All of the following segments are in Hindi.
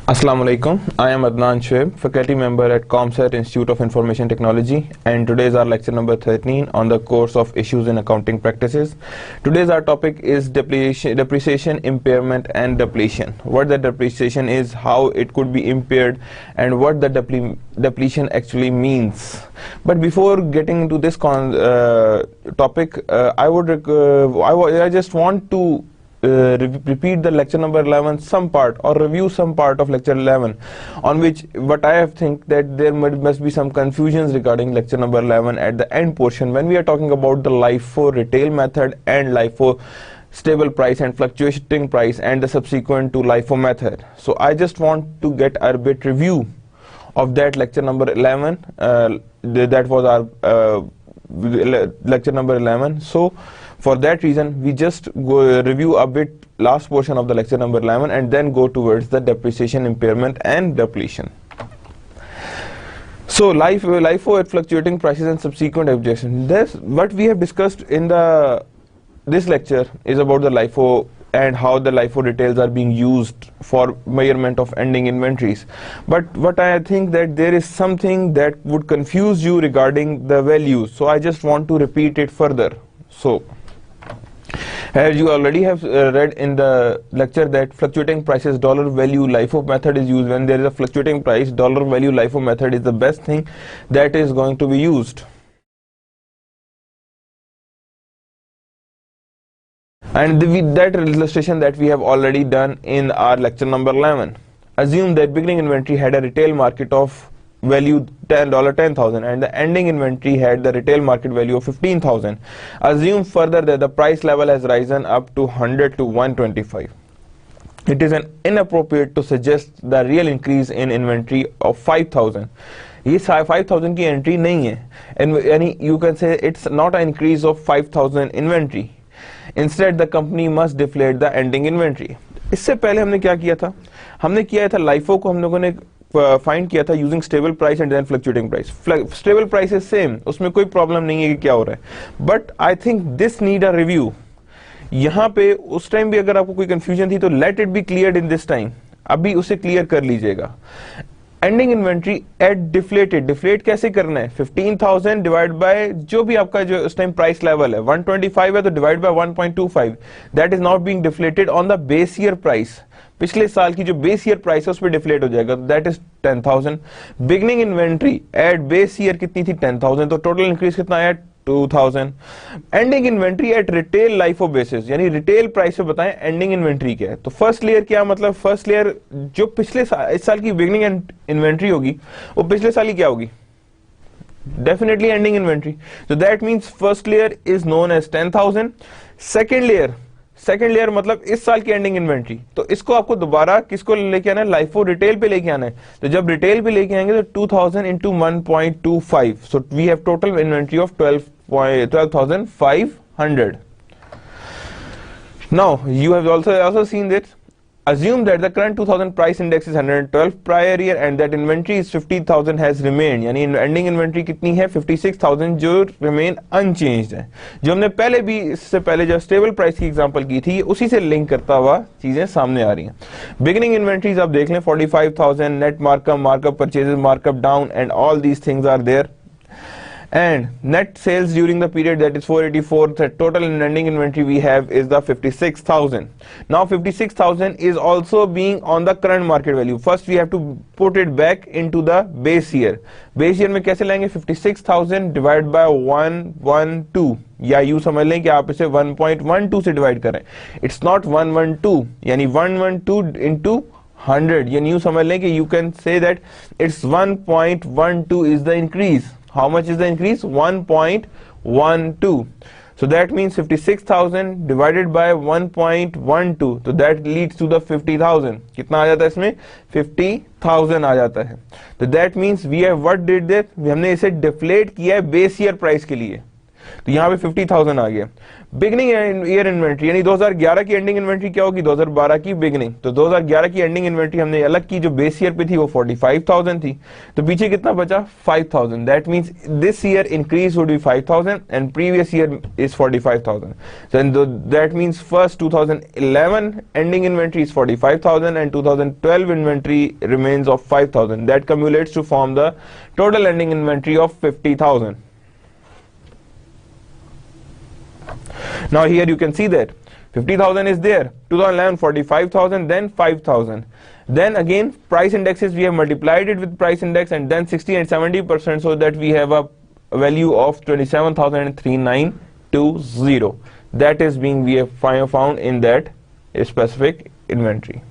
Assalamu alaikum. I am Adnan Shoaib, faculty member at ComSat Institute of Information Technology, and today is our lecture number 13 on the course of Issues in Accounting Practices. Today's our topic is depreciation, impairment and depletion. What the depreciation is, how it could be impaired, and what the depletion actually means. But before getting into this topic, I just want to repeat the lecture number 11 some part, or review some part of lecture 11, on which what I have think that there must be some confusions regarding lecture number 11 at the end portion when we are talking about the LIFO retail method and LIFO stable price and fluctuating price and the subsequent to LIFO method. So I just want to get a bit review of that lecture number 11. That was our lecture number 11. So for that reason, we just go review a bit last portion of the lecture number 11 and then go towards the depreciation, impairment and depletion. So LIFO at fluctuating prices and subsequent adjustment. This what we have discussed in this lecture is about the LIFO and how the LIFO details are being used for measurement of ending inventories. But what I think that there is something that would confuse you regarding the values. So I just want to repeat it further. So as you already have read in the lecture that fluctuating prices dollar value LIFO method is used when there is a fluctuating price. Dollar value LIFO method is the best thing that is going to be used. And that illustration that we have already done in our lecture number 11. Assume that beginning inventory had a retail market of value $10,000 and the ending inventory had the retail market value of 15,000. Assume further that the price level has risen up to 100 to 125. It is inappropriate to suggest the real increase in inventory of 5,000. ये 5,000 की entry नहीं है, and you can say it's not an increase of 5,000 inventory. Instead, the company must deflate the ending inventory. इससे पहले हमने क्या किया था? हमने किया था LIFO को हम लोगों ने फाइंड किया था using stable price and then fluctuating price. Stable price is same, उसमें कोई प्रॉब्लम नहीं है कि क्या हो रहा है, but I think this need a review. यहाँ पे उस टाइम भी अगर आपको कोई कंफ्यूजन थी तो let it be cleared in this time. अभी उसे क्लियर कर लीजिएगा. Ending inventory at deflated. Deflate कैसे करना है? 15,000 डिवाइड बाय जो भी आपका जो उस टाइम प्राइस लेवल है 125 है तो divide by 1.25. That is not being deflated on the base year price. पिछले साल की जो बेस ईयर प्राइस है उस पर डिफ्लेट हो जाएगा. That is 10,000. Beginning inventory at base year कितनी थी? 10,000. तो टोटल इंक्रीज कितना आया? 2,000. Ending inventory at retail LIFO basis, यानी रिटेल प्राइस पे बताएं एंडिंग इन्वेंट्री क्या है. तो फर्स्ट लेयर क्या मतलब? फर्स्ट लेयर जो पिछले इस साल की बिगनिंग इन्वेंट्री होगी वो पिछले साल की क्या होगी? Definitely ending inventory. तो that means first layer is known as 10,000. Second layer मतलब इस साल की एंडिंग इन्वेंट्री. तो इसको आपको दोबारा किसको लेके आना है? LIFO रिटेल पे लेके आना है. तो जब रिटेल पे लेके आएंगे तो 2,000 into 1.25. So we have total inventory of 12,500. Now you have also seen this. Assume that the current 2000 price index is 112 prior year and that inventory is 50,000 has remained. यानी ending inventory कितनी है? 56,000 जो remain unchanged है. जो हमने पहले भी इससे पहले जो stable price की एग्जांपल की थी उसी से लिंक करता हुआ चीजें सामने आ रही हैं. Beginning inventories आप देख लें 45,000, net markup purchases, markup down and all these things are there. And net sales during the period, that is 484. The total ending inventory we have is the 56,000. Now 56,000 is also being on the current market value. First we have to put it back into the base year. Base year में कैसे लाएंगे? 56,000 divided by 112, या यूं समझ लें कि आप इसे 1.12 से डिवाइड करें. It's not 112, यानी 112 into 100, यानी यूं समझ लें कि you can say that it's 1.12 is the increase. How much is the increase? 1.12. So that means 56,000 divided by 1.12. So that leads to the 50,000. कितना आ जाता है इसमें? 50,000 आ जाता है. So that means we have what did that? हमने इसे deflate किया है base year price के लिए. तो यहाँ पे 50,000 आ गया। बिगनिंग ईयर इन्वेंट्री यानी 2011 की एंडिंग इन्वेंट्री क्या होगी, 2012 की बिगनिंग। तो 2011 की एंडिंग इन्वेंट्री हमने अलग की, जो बेस ईयर पे थी वो 45,000 थी, तो पीछे कितना बचा 5,000। That means this year increase would be 5,000 and previous year is 45,000। So that means first 2011 ending inventory is 45,000 and 2012 inventory remains of 5,000. That cumulates to form the total ending inventory of 50,000. Now here you can see that 50,000 is there, 2011 45,000, then 5,000. Then again price indexes, we have multiplied it with price index and then 60 and 70%, so that we have a value of 27,320. That is being we have found in that specific inventory.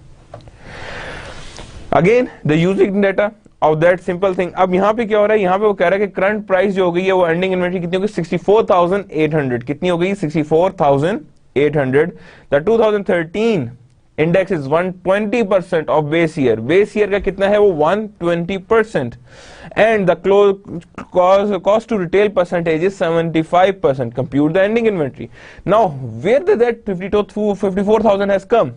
Again the using data of that simple thing. अब यहाँ पे क्या हो रहा है, यहाँ पे वो कह रहा है कि करंट प्राइस जो हो गई है वो एंडिंग इन्वेंटरी कितनी होगी 64,800। कितनी हो गई 64,800। The 2013 index is 120% of base year. Base year का कितना है वो 120%। And the cost to retail percentage is 75%. Compute the ending inventory. Now where did that 54,000 has come?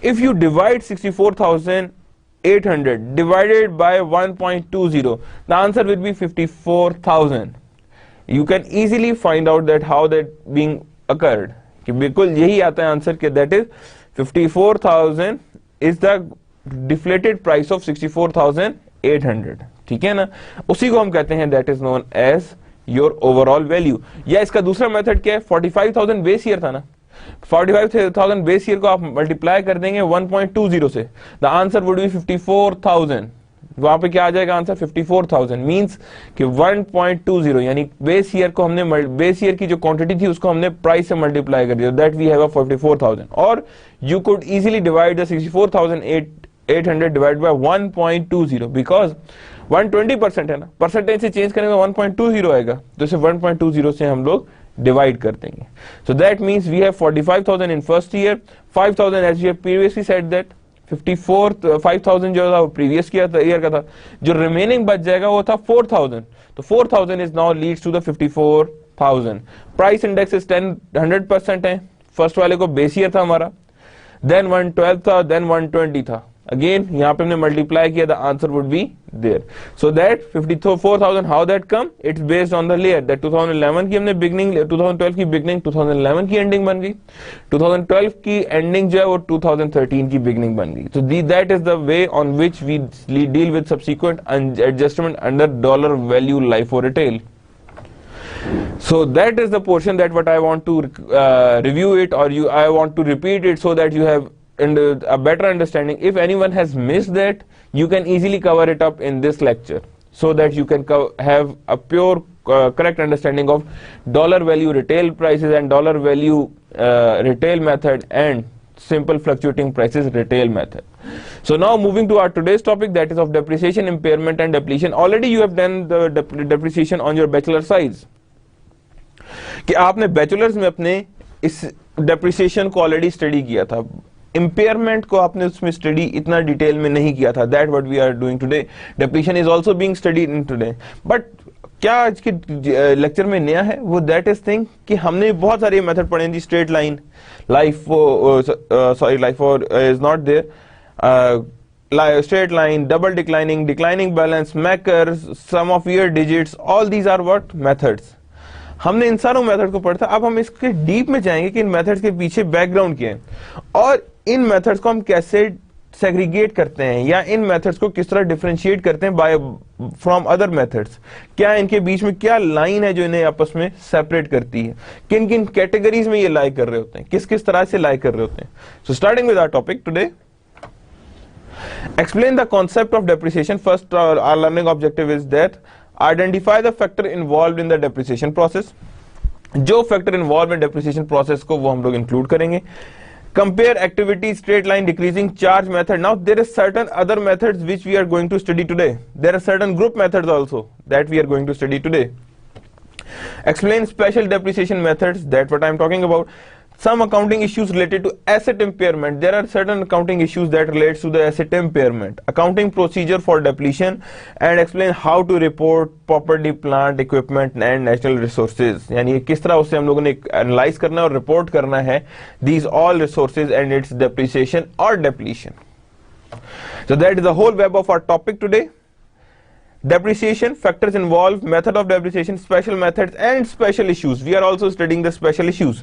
If you divide 64,800 divided by 1.20, the answer will be 54,000. You can easily find out that how that being occurred. कि बिल्कुल यही आता है आंसर कि that is 54,000 is the deflated price of 64,800. ठीक है ना, उसी को हम कहते हैं that is known as your overall value. या इसका दूसरा मेथड क्या है, 45,000 बेस ईयर था ना, 45,000 बेस ईयर को आप मल्टीप्लाई कर देंगे 1.20 से, द आंसर वुड बी 54,000। वहां पे क्या आ जाएगा आंसर 54,000 मींस कि 1.20 यानी बेस ईयर को हमने बेस ईयर की जो क्वांटिटी थी उसको हमने प्राइस से मल्टीप्लाई कर दिया, दैट वी हैव अ 44,000। और you could easily divide the 64,800 divide by 1.20 because 120% है ना, परसेंटेज से चेंज करेंगे 1.20 आएगा, तो इसे 1.20 से हम लोग डिवाइड कर देंगे। So that means we have 45,000 in first year, 5,000 as we have previously said that 5,000 जो था प्रीवियस ईयर का था, जो रिमेनिंग बच जाएगा वो था 4,000। तो 4,000 is now leads to the 54,000। Price index is 100% है, फर्स्ट वाले को बेस ईयर था हमारा, देन 112 था, देन 120 था। अगेन यहाँ पे हमने मल्टीप्लाई किया, the answer would be there. So that 54,000 how that come, it's based on the layer that 2011 की हमने बिगनिंग, 2012 की बिगनिंग 2011 की एंडिंग बन गई, 2012 की एंडिंग जो है वो 2013 की बिगनिंग बन गई। So that is the way on which we deal with subsequent adjustment under dollar value life और retail. So that is the portion that what I want to review it, or I want to repeat it so that you have a better understanding. If anyone has missed that, you can easily cover it up in this lecture so that you can have a pure correct understanding of dollar value retail prices and dollar value retail method and simple fluctuating prices retail method. So now moving to our today's topic, that is of depreciation, impairment and depletion. Already you have done the depreciation on your bachelor size, कि आपने बैचलर्स में अपने इस डेप्रिसिएशन को ऑलरेडी स्टडी किया था, इम्पेयरमेंट को आपने उसमें स्टडी इतना डिटेल में नहीं किया था, that what we are doing today. Depreciation is also being studied in today, but क्या आज के लेक्चर में नया है वो दैट इज थिंग कि हमने बहुत सारे मेथड पढ़े हैं, straight line, life life is not there, straight line, double declining, declining balance, Makers, sum of year digits, all these are what methods. हमने इन सारों मेथड को पढ़ा था। अब हम इसके डीप में जाएंगे कि इन मेथड्स के पीछे बैकग्राउंड क्या है और इन मेथड्स को हम कैसे सेग्रीगेट करते हैं या इन मेथड्स को किस तरह डिफरेंशिएट करते हैं बाय फ्रॉम अदर मेथड्स। क्या इनके बीच में क्या लाइन है जो इन्हें आपस में सेपरेट करती है, किन किन कैटेगरीज में ये लाई कर रहे होते हैं, किस किस तरह से लाई कर रहे होते हैं। So starting with our topic today, explain the concept of depreciation. First our learning objective is that identify the factor involved in the depreciation process. जो factor involved in depreciation process को वो हम लोग include करेंगे। Compare activity, straight line, decreasing charge method. Now there is certain other methods which we are going to study today. There are certain group methods also that we are going to study today. Explain special depreciation methods, that what I am talking about. Some accounting issues related to asset impairment. There are certain accounting issues that relates to the asset impairment. Accounting procedure for depletion and explain how to report property, plant, equipment and natural resources. यानी किस तरह उसे हम लोगों ने एनालाइज करना है और रिपोर्ट करना है these all resources and its depreciation or depletion. So that is the whole web of our topic today. Depreciation, factors involved, method of depreciation, special methods and special issues. We are also studying the special issues.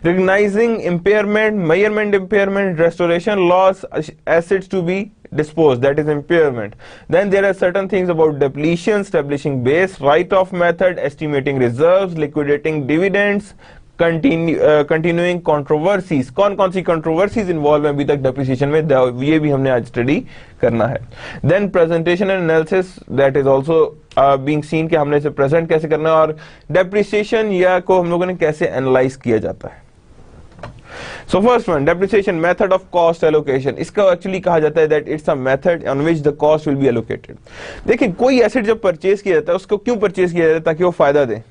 Recognizing impairment, measurement impairment, restoration loss, assets to be disposed, that is impairment. Then there are certain things about depletion, establishing base, write-off method, estimating reserves, liquidating dividends, continuing controversies. कौन कौन सी controversies involved हैं अभी तक depreciation में, ये भी हमने आज study करना है. Then presentation and analysis, that is also being seen कि हमने इसे present कैसे करना है और depreciation या को हम लोगों ने कैसे analyze किया जाता है. So first one, depreciation, method of cost allocation. इसका actually कहा जाता है that it's a method on which the cost will be allocated. देखिए कोई asset जब purchase किया जाता है उसको क्यों purchase किया जाता है, ताकि वो फायदा दे.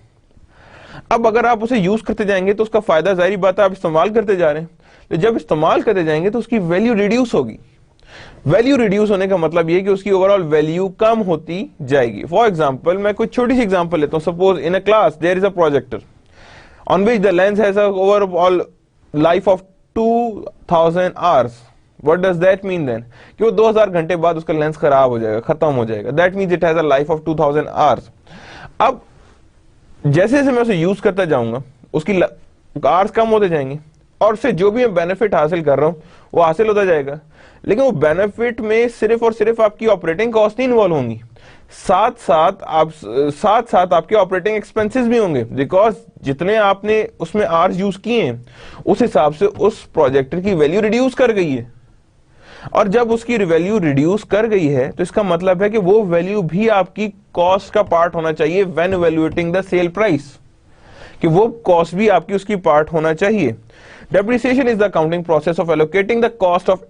अब अगर आप उसे यूज करते जाएंगे तो उसका फायदा, जाहिर बात है आप इस्तेमाल करते जा रहे हैं, तो जब इस्तेमाल करते जाएंगे तो उसकी वैल्यू रिड्यूस होगी. वैल्यू रिड्यूस होने का मतलब ये कि उसकी ओवरऑल वैल्यू कम होती जाएगी. फॉर एग्जांपल मैं कोई छोटी सी एग्जांपल लेता हूं. Suppose in a class there is a projector on which the lens has a overall life of 2000 hours. What does that mean then, कि वो 2000 घंटे बाद उसका लेंस खराब हो जाएगा, खत्म हो जाएगा. That means it has a life of 2000 hours. अब जैसे जैसे मैं उसे यूज करता जाऊंगा उसकी आवर्स कम होते जाएंगे और उससे जो भी मैं बेनिफिट हासिल कर रहा हूं वो हासिल होता जाएगा. लेकिन वो बेनिफिट में सिर्फ और सिर्फ आपकी ऑपरेटिंग कॉस्ट नहीं इन्वॉल्व होंगी, साथ साथ आपके ऑपरेटिंग एक्सपेंसेस भी होंगे. बिकॉज जितने आपने उसमें आवर्स यूज किए हैं उस हिसाब से उस प्रोजेक्टर की वैल्यू रिड्यूस कर गई है. और जब उसकी वैल्यू रिड्यूस कर गई है तो इसका मतलब है कि वो वैल्यू भी आपकी कॉस्ट का पार्ट होना चाहिए when evaluating the sale price, कि वो कॉस्ट भी आपकी उसकी पार्ट होना चाहिए. Depreciation is the accounting process of allocating the cost of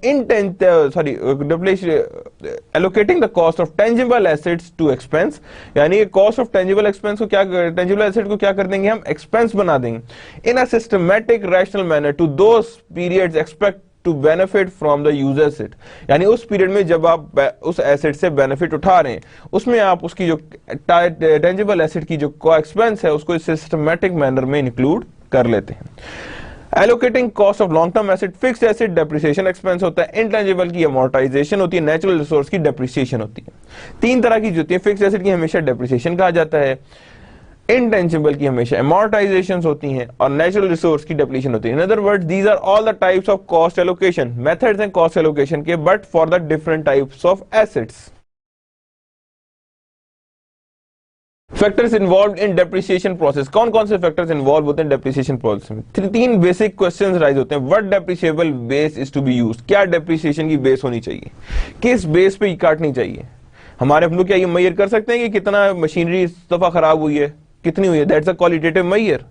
allocating the cost of tangible assets to expense. यानी cost of tangible expense को क्या, tangible asset को क्या कर देंगे हम, expense बना देंगे in a systematic rational manner to those periods expect to benefit from the user asset. यानी उस पीरियड में जब आप उस एसेट से बेनिफिट उठा रहे हैं उसमें आप उसकी जो टेंजिबल एसेट की जो एक्सपेंस है उसको सिस्टमैटिक मैनर में इंक्लूड कर लेते हैं. Allocating cost of long term asset, fixed asset depreciation expense होता है, इनटेंजिबल की अमोर्टाइजेशन होती है, नेचुरल रिसोर्स की डेप्रिसिएशन होती है. तीन तरह की जो होती है, फिक्स्ड एसेट की हमेशा डेप्रिसिएशन कहा जाता है, इनटेंजिबल की हमेशा अमोर्टाइजेशंस होती हैं और नेचुरल रिसोर्स की डेप्लीशन होती है. In other words these are all the types of cost allocation, methods हैं कॉस्ट एलोकेशन के, but for the different types of assets. Factors involve in depreciation process. कौन कौन से फैक्टर्स इन्वॉल्व होते हैं डेप्रिसिएशन प्रोसेस में? तीन बेसिक क्वेश्चंस राइज होते हैं. What depreciable base is to be used, क्या डेप्रिसिएशन की बेस होनी चाहिए, किस बेस पे काटनी चाहिए. हमारे हम लोग क्या ये मेजर कर सकते हैं कि कितना मशीनरी इस दफा खराब हुई है, कितनी हुई है? दैट्स अ क्वालिटेटिव मेजर,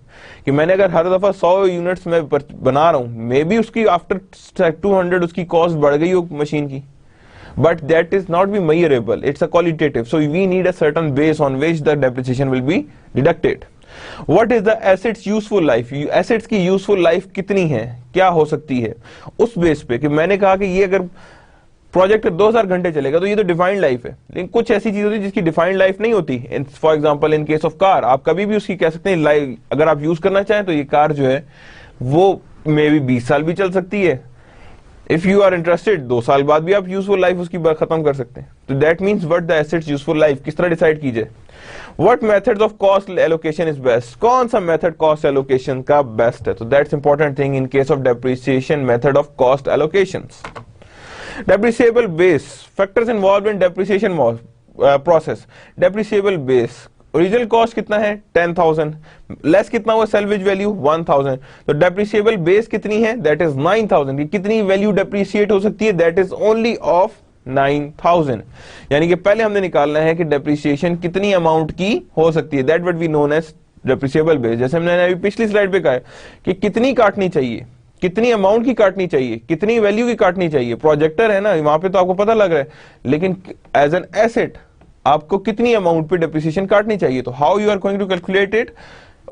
कि मैंने अगर हर दफा 100 यूनिट्स में बना रहा हूं, मे बी उसकी आफ्टर 200 उसकी कॉस्ट बढ़ गई हो मशीन की, but that is not be measurable. It's a qualitative. So we need a certain base on which the depreciation will be deducted. What is the assets useful life? Assets की useful life कितनी है, क्या हो सकती है? उस बेस पे कि मैंने कहा कि ये अगर प्रोजेक्ट 2000 घंटे चलेगा तो ये तो डिफाइंड लाइफ है, लेकिन कुछ ऐसी चीज होती है जिसकी डिफाइंड लाइफ नहीं होती. For example in case of car, आप कभी भी उसकी कह सकते हैं लाइफ, अगर आप यूज करना चाहें तो ये कार जो है वो मे बी 20 साल भी चल सकती है. इफ यू आर इंटरेस्टेड 2 साल बाद भी आप यूजफुल लाइफ उसकी खत्म कर सकते हैं. तो that means what the assets useful life किस तरह डिसाइड कीजिए. What methods of cost allocation is best, कौन सा मेथड कॉस्ट एलोकेशन का बेस्ट है. तो that's important thing in case of depreciation method of cost allocations. Depreciable base, factors involved in depreciation process. Depreciable base, original cost कितना है 10,000, लेस कितना हुआ सेल्वेज वैल्यू 1,000. तो डेप्रिसिएबल बेस कितनी है, दैट इज 9,000. कितनी वैल्यू डेप्रिसिएट हो सकती है, दैट इज ओनली ऑफ 9,000. यानी कि पहले हमने निकालना है कि डेप्रिसिएशन कितनी अमाउंट की हो सकती है, that what we known as depreciable base. जैसे हमने अभी पिछली स्लाइड पे कहा है कि कितनी काटनी चाहिए, कितनी अमाउंट की काटनी चाहिए, कितनी वैल्यू की काटनी चाहिए. प्रोजेक्टर है ना, वहां पे तो आपको पता लग रहा है, लेकिन एज एन एसेट आपको कितनी अमाउंट पे डेप्रिसिएशन काटनी चाहिए. तो how you are going to calculate it,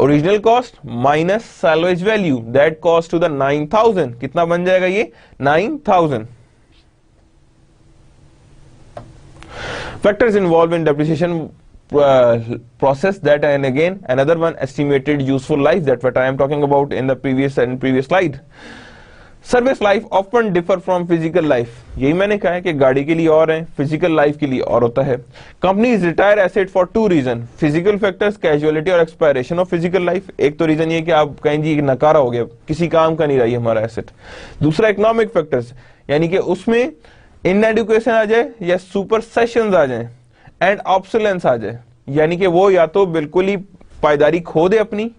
original cost minus salvage value that cost to the 9000, कितना बन जाएगा ये 9000. Factors involved in depreciation process, that and again another one, estimated useful life, that what I am talking about in the previous slide. Service life often differ from physical life. यही मैंने कहा है कि गाड़ी के लिए और है, physical life के लिए और होता है. Companies retire asset for two reasons: physical factors, casualty और expiration of physical life. एक तो रीजन ये कि आप कहें जी नकारा हो गया, किसी काम का नहीं रही हमारा एसेट. दूसरा इकोनॉमिक फैक्टर्स, यानी कि उसमें इनएडुकेशन आ जाए या सुपरसेशंस आ जाए एंड ऑब्सोलेंस आ जाए, यानी कि वो या तो बिल्कुल ही पायदारी खो दे अपनी,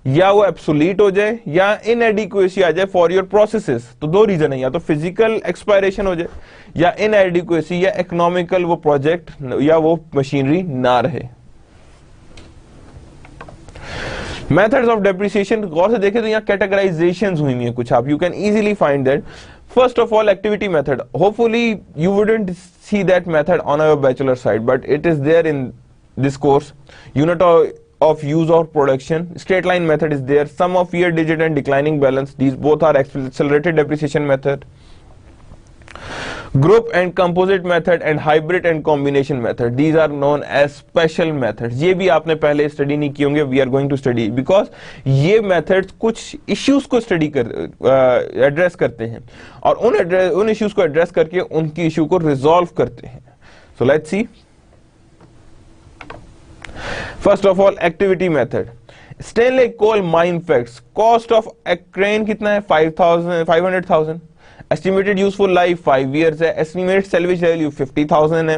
या वो एब्सोलीट हो जाए, या इनएडिक्वेसी आ जाए फॉर योर प्रोसेसेस. तो दो रीजन है, या तो फिजिकल एक्सपायरेशन हो जाए या इनएडिक्वेसी, या इकोनॉमिकल वो प्रोजेक्ट या वो मशीनरी ना रहे. मेथड्स ऑफ डेप्रिसिएशन गौर से देखें तो यहाँ कैटेगराइजेशंस हुई है कुछ, आप you can easily find that. First of all, activity method. Hopefully you wouldn't see that method on our bachelor side, but it is there in this course. Unit of use or production. Straight line method is there. Sum of year digit and declining balance. These both are accelerated depreciation method. Group and composite method and hybrid and combination method. These are known as special methods. ये भी आपने पहले स्टडी नहीं किए होंगे. We are going to study because ये methods कुछ issues को स्टडी कर एड्रेस करते हैं और उन issues को एड्रेस करके उनकी इश्यू को रिजॉल्व करते हैं. So let's see. First of all, activity method. Stanley coal mine facts. Cost of a crane कितना है? 500,000. Estimated useful life 5 years है. Estimated salvage value 50,000 है.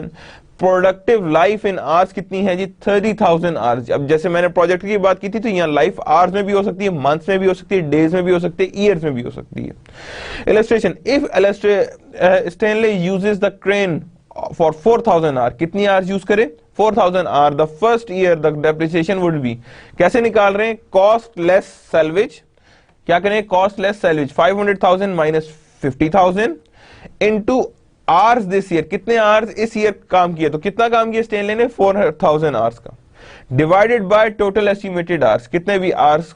Productive life in hours कितनी है जी? 30,000 hours. अब जैसे मैंने प्रोजेक्ट की बात की थी तो यहाँ लाइफ आवर्स में भी हो सकती है, मंथ्स में भी हो सकती है, डेज में भी हो सकती है, ईयर्स में भी हो सकती है. Illustration. If Stanley uses the crane for 4,000 hours, कितनी hours यूज करे? 4,000 hours. The first year the depreciation would be, कैसे निकाल रहे हैं? Cost less salvage. क्या करें? Cost less salvage 500,000 minus 50,000 into hours this year. कितने hours इस ईयर काम किया? तो कितना काम किया स्टेनले ने? 4,000 hours का. Divided by total estimated hours. कितने भी hours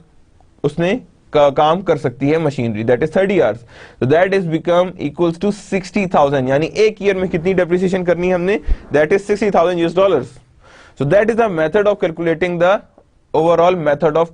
उसने काम कर सकती है machinery, that is 30 hours. So that is become equals to 60,000. यानी एक ईयर में कितनी डेप्रिसिएशन करनी है हमने? That is $60,000. So that is the method of calculating the overall method of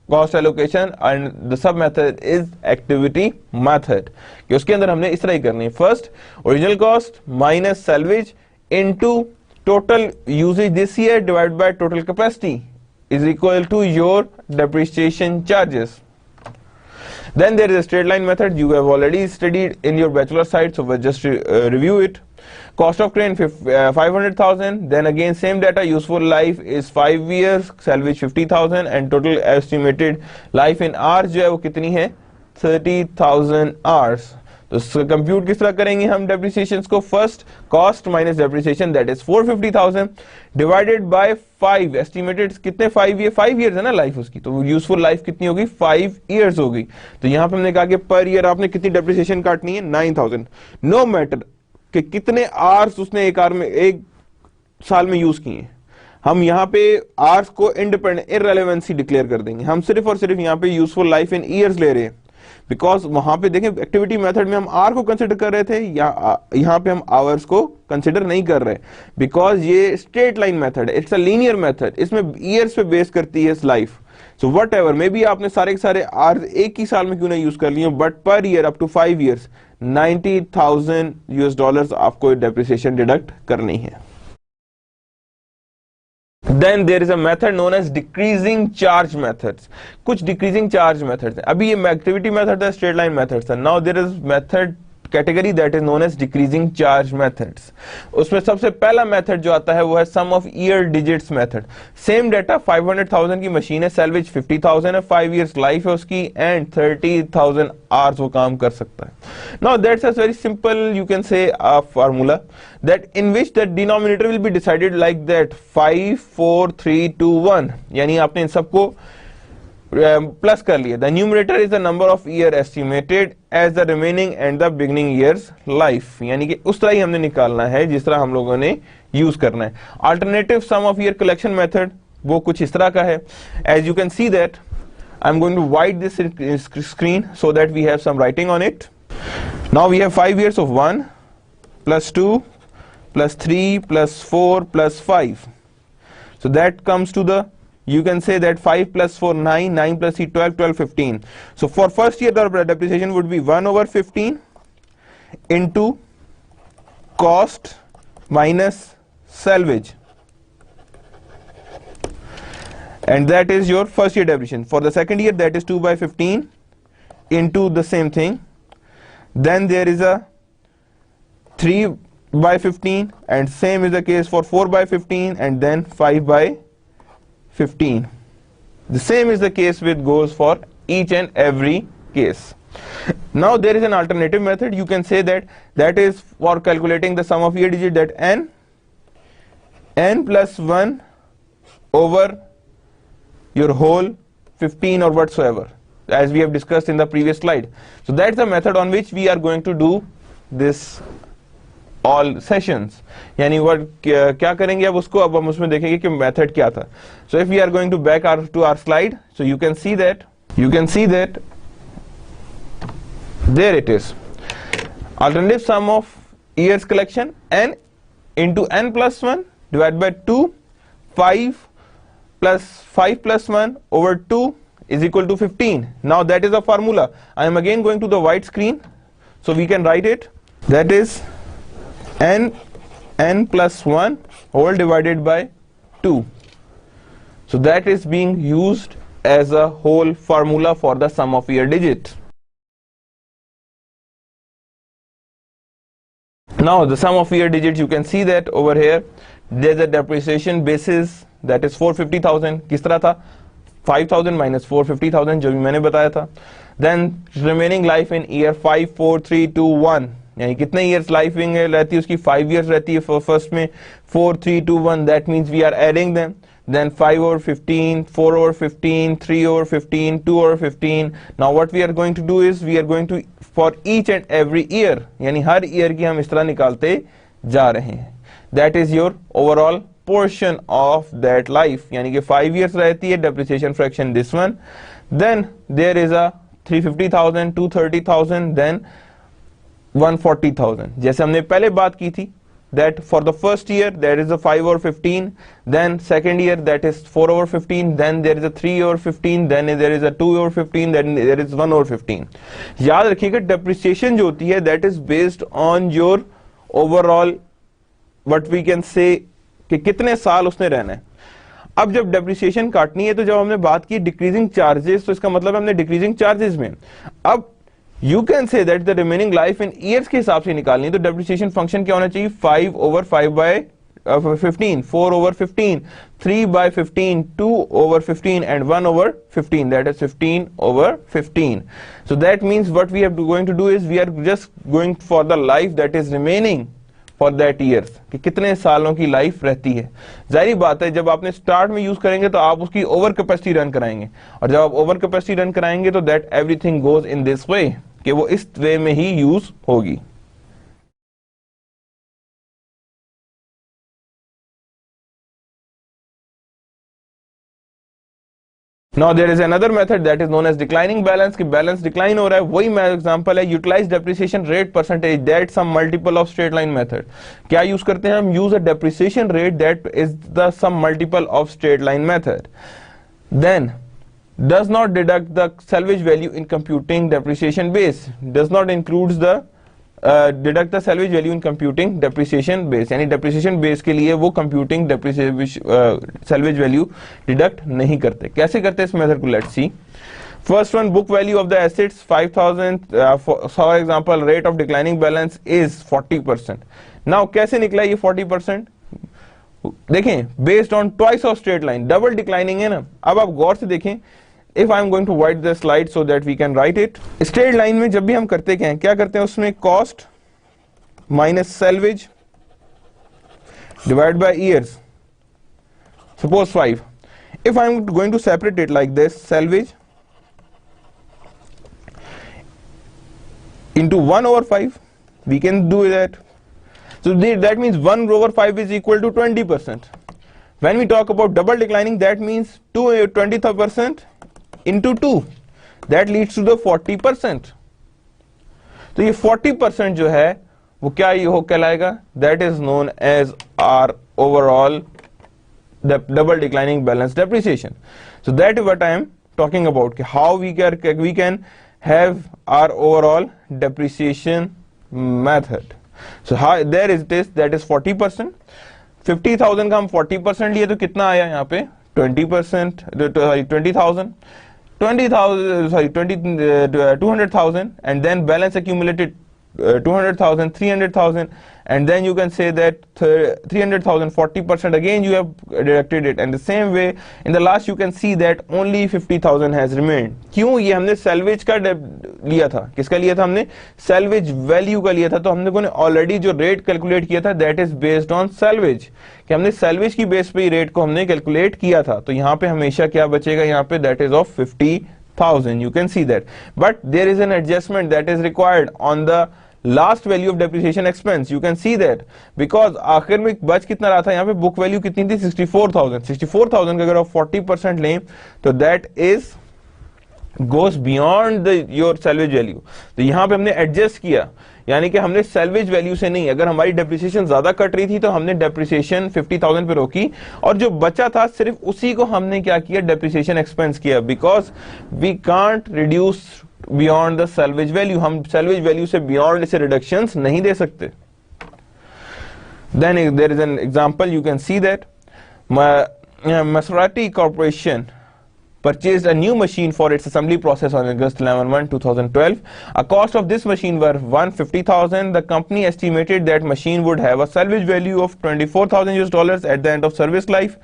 cost allocation, and the sub method is activity method. कि उसके अंदर हमने इस तरह ही करनी है. First, original cost minus salvage into total usage this year divided by total capacity is equal to your depreciation charges. Then there is a straight line method. You have already studied in your bachelor side, so we'll just review it. Cost of crane 500,000. Then again same data. Useful life is 5 years. Salvage 50,000 and total estimated life in hours जो है वो कितनी है? 30,000 hours. तो कंप्यूट किस तरह करेंगे हम डेप्रिसिएशन को? First cost minus depreciation that is 450,000 divided by 5. Estimated कितने? 5 ईयर, 5 ईयर्स है ना लाइफ उसकी, तो यूजफुल लाइफ कितनी होगी? 5 ईयर्स होगी. तो यहाँ पे हमने कहा कि पर ईयर आपने कितनी डेप्रिसिएशन काटनी है? 9,000. नो मैटर कि कितने आवर्स उसने एक साल में यूज किए, हम यहाँ पे आवर्स को इंडिपेंडेंट इररेलेवेंसी डिक्लेयर कर देंगे. हम सिर्फ और सिर्फ यहाँ पे यूजफुल लाइफ इन ईयर्स ले रहे हैं, बिकॉज वहां पे देखें एक्टिविटी मेथड में हम आर को कंसिडर कर रहे थे, यहाँ पे हम आवर्स को कंसिडर नहीं कर रहे, बिकॉज ये स्ट्रेट लाइन मेथड है, इट्स अ लीनियर मेथड, इसमें ईयर्स पे बेस करती है life. So what ever may be आपने सारे के सारे आवर्स एक ही साल में क्यों नहीं यूज कर लिए, but per year up to 5 years $90,000 आपको डेप्रिसिएशन डिडक्ट करनी है. Then there is a method known as decreasing charge methods. कुछ decreasing charge methods हैं. अभी ये activity method है, straight line methods है. Now there is method category that is known as decreasing charge methods. उसमें सबसे पहला method जो आता है वो है sum of year digits method. Same data 500,000 की मशीन है, salvage 50,000 है, 5 years life है उसकी and 30,000 hours वो काम कर सकता है. Now that's a very simple, you can say, a formula that in which the denominator will be decided like that 5 4 3 2 1. यानी आपने इन सबको प्लस कर लिया. The numerator is the number of year estimated as the remaining and the beginning years life, यानी कि उस तरह ही हमने निकालना है जिस तरह हम लोगों ने यूज करना है. Alternative sum of year collection method वो कुछ इस तरह का है. As you can see that I'm going to widen this screen so that we have some writing on it. Now we have 5 years of 1 plus 2 plus 3 plus 4 plus 5. So that comes to the, you can say that 5 plus 4 9, 9 plus 3 12, 12 15. So for first year the depreciation would be 1 over 15 into cost minus salvage, and that is your first year depreciation. For the second year, that is 2 by 15 into the same thing. Then there is a 3 by 15, and same is the case for 4 by 15, and then 5 by 15. The same is the case with goes for each and every case. Now there is an alternative method. You can say that that is for calculating the sum of year digit, that n plus 1 over your whole 15 or whatsoever, as we have discussed in the previous slide. So that's the method on which we are going to do this all sessions. यानी what क्या करेंगे अब उसको, अब हम उसमें देखेंगे कि method क्या था. So if we are going to back to our slide, so you can see that there it is. Alternative sum of years collection, n into n plus 1 divided by 2, 5 plus 5 plus 1 over 2 is equal to 15. Now that is a formula. I am again going to the white screen so we can write it. That is n plus 1 whole divided by 2. So that is being used as a whole formula for the sum of year digit. Now the sum of year digits, you can see that over here there is a depreciation basis, that is 450,000. किस तरह था? 5,000 minus 450,000, जो भी मैंने बताया था. Then remaining life in year 5 4 3 2 1, यानी कितने years life रहती है उसकी? 5 years रहती है first में. 4 3 2 1, that means we are adding them. Then 5 over 15, 4 over 15, 3 over 15, 2 over 15. Now what we are going to do is we are going to for each and every year, यानी हर year की हम इस तरह निकालते जा रहे हैं. That is your overall portion of that life, यानी कि 5 years रहती है depreciation fraction this one. Then there is a 350,000, 230,000, then 140,000. जैसे हमने पहले बात की थी, that for the first year there is a 5 over 15, then second year that is 4 over 15, then there is a 3 over 15, then there is a 2 over 15, then there is 1 over 15. याद रखिएगा depreciation जो होती है that is based on your overall what we can say कि कितने साल उसने रहना है. अब जब depreciation काटनी है तो जब हमने बात की decreasing charges, तो इसका मतलब हमने decreasing charges में अब you can say that the remaining life in years के हिसाब से निकालनी है, तो depreciation function क्या होना चाहिए? 5 over 5 by 15, 4 over 15, 3 by 15, 2 over 15, and 1 over 15, that is 15 over 15. So that means what we are going to do is we are just going for the life that is remaining for that years, कि कितने सालों की लाइफ रहती है. जाहिर बात है जब आपने स्टार्ट में यूज करेंगे तो आप उसकी ओवर कैपेसिटी रन कराएंगे, और जब आप ओवर कैपेसिटी रन कराएंगे तो that everything goes in this way, कि वो इस वे में ही यूज होगी. Now there is another method that is known as declining balance, कि balance decline हो रहा है. वही एग्जांपल है utilize depreciation rate percentage, that some multiple of straight line method. क्या यूज करते हैं हम? use a depreciation rate that is the some multiple of straight line method. Then does not deduct the salvage value in computing depreciation base, does not includes the deduct the salvage value in computing depreciation base, यानी depreciation base के लिए वो computing salvage value deduct नहीं करते. कैसे करते हैं इस method को? Let's see. First one, book value of the assets 5,000, for example rate of declining balance is 40%. Now कैसे निकला ये 40%? देखें based on twice of straight line, double declining है ना. अब आप गौर से देखें, if I am going to write the slide so that we can write it. Straight line में जब भी हम करते क्या करते हैं उसमें cost minus salvage divided by years. Suppose 5. If I am going to separate it like this, salvage into 1 over 5, we can do that. So that means 1 over 5 is equal to 20%. When we talk about double declining, that means 20% into 2, that leads to the 40%. तो ये 40% जो है वो क्या ये हो कहलाएगा, that is known as our overall double declining balance depreciation. So that is what I am talking about, how we can have our overall depreciation method. So how there is this, that is 40%. 50,000 का हम 40% लिए तो कितना आया यहाँ पे 20%, 20,000 200,000, and then balance accumulated 200,000, 300,000, and then you can say that 300,000 40% again you have deducted it, and the same way in the last you can see that only 50,000 has remained. क्यों? ये हमने salvage का लिया था, किसका लिया था हमने, salvage value का लिया था, तो हमने ऑलरेडी जो रेट कैलकुलेट किया था that is based on salvage, कि हमने salvage की बेस पे ही रेट को हमने कैलकुलेट किया था, तो यहाँ पे हमेशा क्या बचेगा यहाँ पे, that is of 50,000. You can see that, but there is an adjustment that is required on the last value of depreciation expense. You can see that because आखिर में बच कितना रहा था यहाँ पे, बुक वैल्यू कितनी थी 64,000. 64,000 का अगर आप 40% लें तो that is goes beyond the your salvage value. तो यहाँ पे हमने एडजस्ट किया, यानी कि हमने सैल्वेज वैल्यू से नहीं, अगर हमारी डेप्रिसिएशन ज्यादा कट रही थी तो हमने डेप्रिसिएशन 50,000 पे रोकी, और जो बचा था सिर्फ उसी को हमने क्या किया, डेप्रिसिएशन एक्सपेंस किया, because we can't reduce beyond the salvage value, हम सैल्वेज वैल्यू से बियॉन्ड इसे रिडक्शंस नहीं दे सकते. Then there is an example, you can see that Maserati Corporation purchased a new machine for its assembly process on August 11, 2012. A cost of this machine were $150,000. The company estimated that machine would have a salvage value of $24,000 at the end of service life,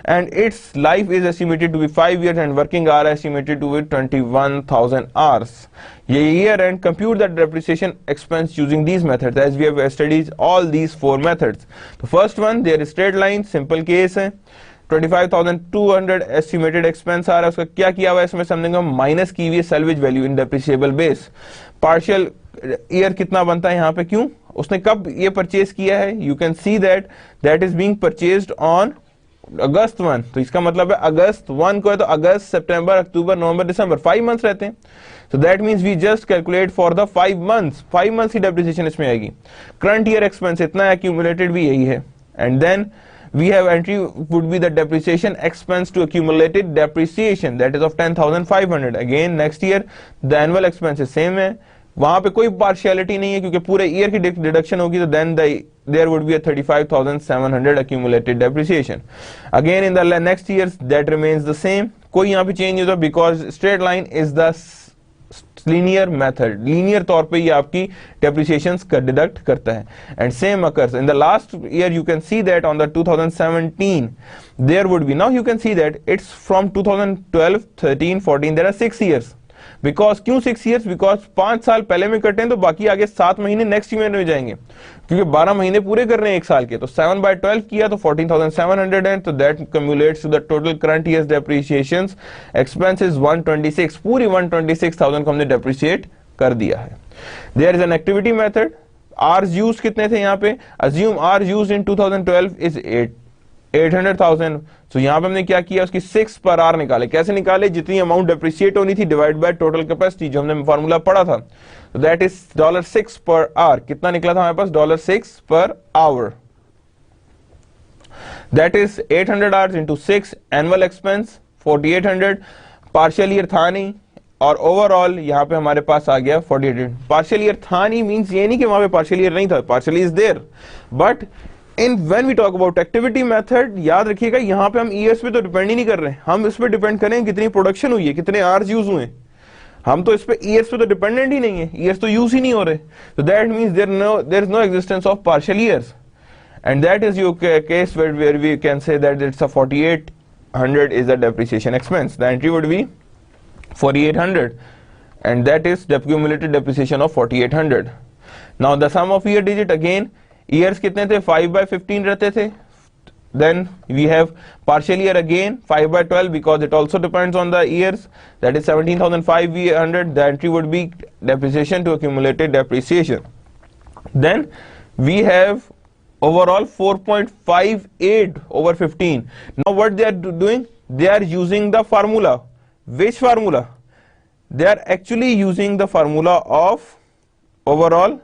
and its life is estimated to be 5 years and working hour estimated to be 21,000 hours. Year and compute the depreciation expense using these methods, as we have studied all these 4 methods. The first one, there is straight line, simple case है, 25,200 एस्टिमेटेड एक्सपेंस आ रहा है, उसका क्या किया हुआ है, इसमें समझेंगे माइनस की हुई है salvage value in depreciable base. Partial year कितना बनता है यहाँ पे, क्यों, उसने कब ये परचेज किया है, you can see that that is being purchased on August 1, तो इसका मतलब है अगस्त 1 को है, तो अगस्त, सितंबर, अक्टूबर, नवंबर, दिसंबर 5 मंथ्स रहते हैं. So that means we just calculate for the 5 months. 5 months की depreciation इसमें आएगी. Current year expense इतना accumulated भी यही है. And then we have entry would be the depreciation expense to accumulated depreciation, that is of 10,500. Again next year the annual expense is same है. वहां पे कोई partiality नहीं है क्योंकि पूरे year की deduction होगी, तो then there would be a 35,700 accumulated depreciation. Again in the next years that remains the same. कोई यहाँ पे change नहीं होता because straight line is the linear method, linear तौर पे ये आपकी depreciations का deduct करता है. And same occurs in the last year. You can see that on the 2017 there would be, now you can see that it's from 2012, 13, 14, there are 6 years. Because क्यों 6 years? Because 5 साल पहले में कटे हैं तो बाकी आगे 7 महीने नेक्स्ट ईयर में जाएंगे, क्योंकि 12 महीने पूरे करने हैं 1 साल के, तो 7/12 किया तो 14,700 है, तो that cumulates to the total current year's depreciations expenses 126, पूरी 126,000 को हमने depreciate कर दिया है. There is an activity method. Hours used कितने थे यहाँ पे, assume hours used in 2012 is 800,000. तो यहाँ पे हमने क्या किया, उसकी 6 पर आवर निकाले. कैसे निकाले, जितनी अमाउंट डेप्रिशिएट होनी थी डिवाइड बाय टोटल कैपेसिटी, जो हमने फार्मूला पढ़ा था, तो दैट इज $6 पर आवर. कितना निकला था हमारे पास, $6 per hour. That is 800 hours into 6. Annual expense 4800. Partial year था नहीं, और ओवरऑल यहाँ पे हमारे पास आ गया 4800. पार्शियल ईयर था नहीं मीन्स ये नहीं कि वहां पे पार्शियल ईयर नहीं था, partial is there, but in when we talk about activity method, याद रखिएगा यहाँ पे हम ईयर्स पे तो डिपेंड ही नहीं कर रहे हैं, हम इस पे डिपेंड करें कितनी प्रोडक्शन हुई है, कितने आवर्स यूज हुए. हम तो इस पे ईयर्स पे तो डिपेंडेंट ही नहीं है, ईयर्स तो यूज ही नहीं हो रहे, तो that means there is no existence of partial years, and that is your case where we can say that it's a 4800 is the depreciation expense. The entry would be 4800 and that is the accumulated depreciation of 4800. Now the sum of year digit, again years कितने थे, 5/15 रहते थे. Then we have partial year again 5/12 because it also depends on the years, that is 17,500. The entry would be depreciation to accumulated depreciation. Then we have overall 4.58 over 15. Now what they are doing, they are using the formula. Which formula? They are actually using the formula of overall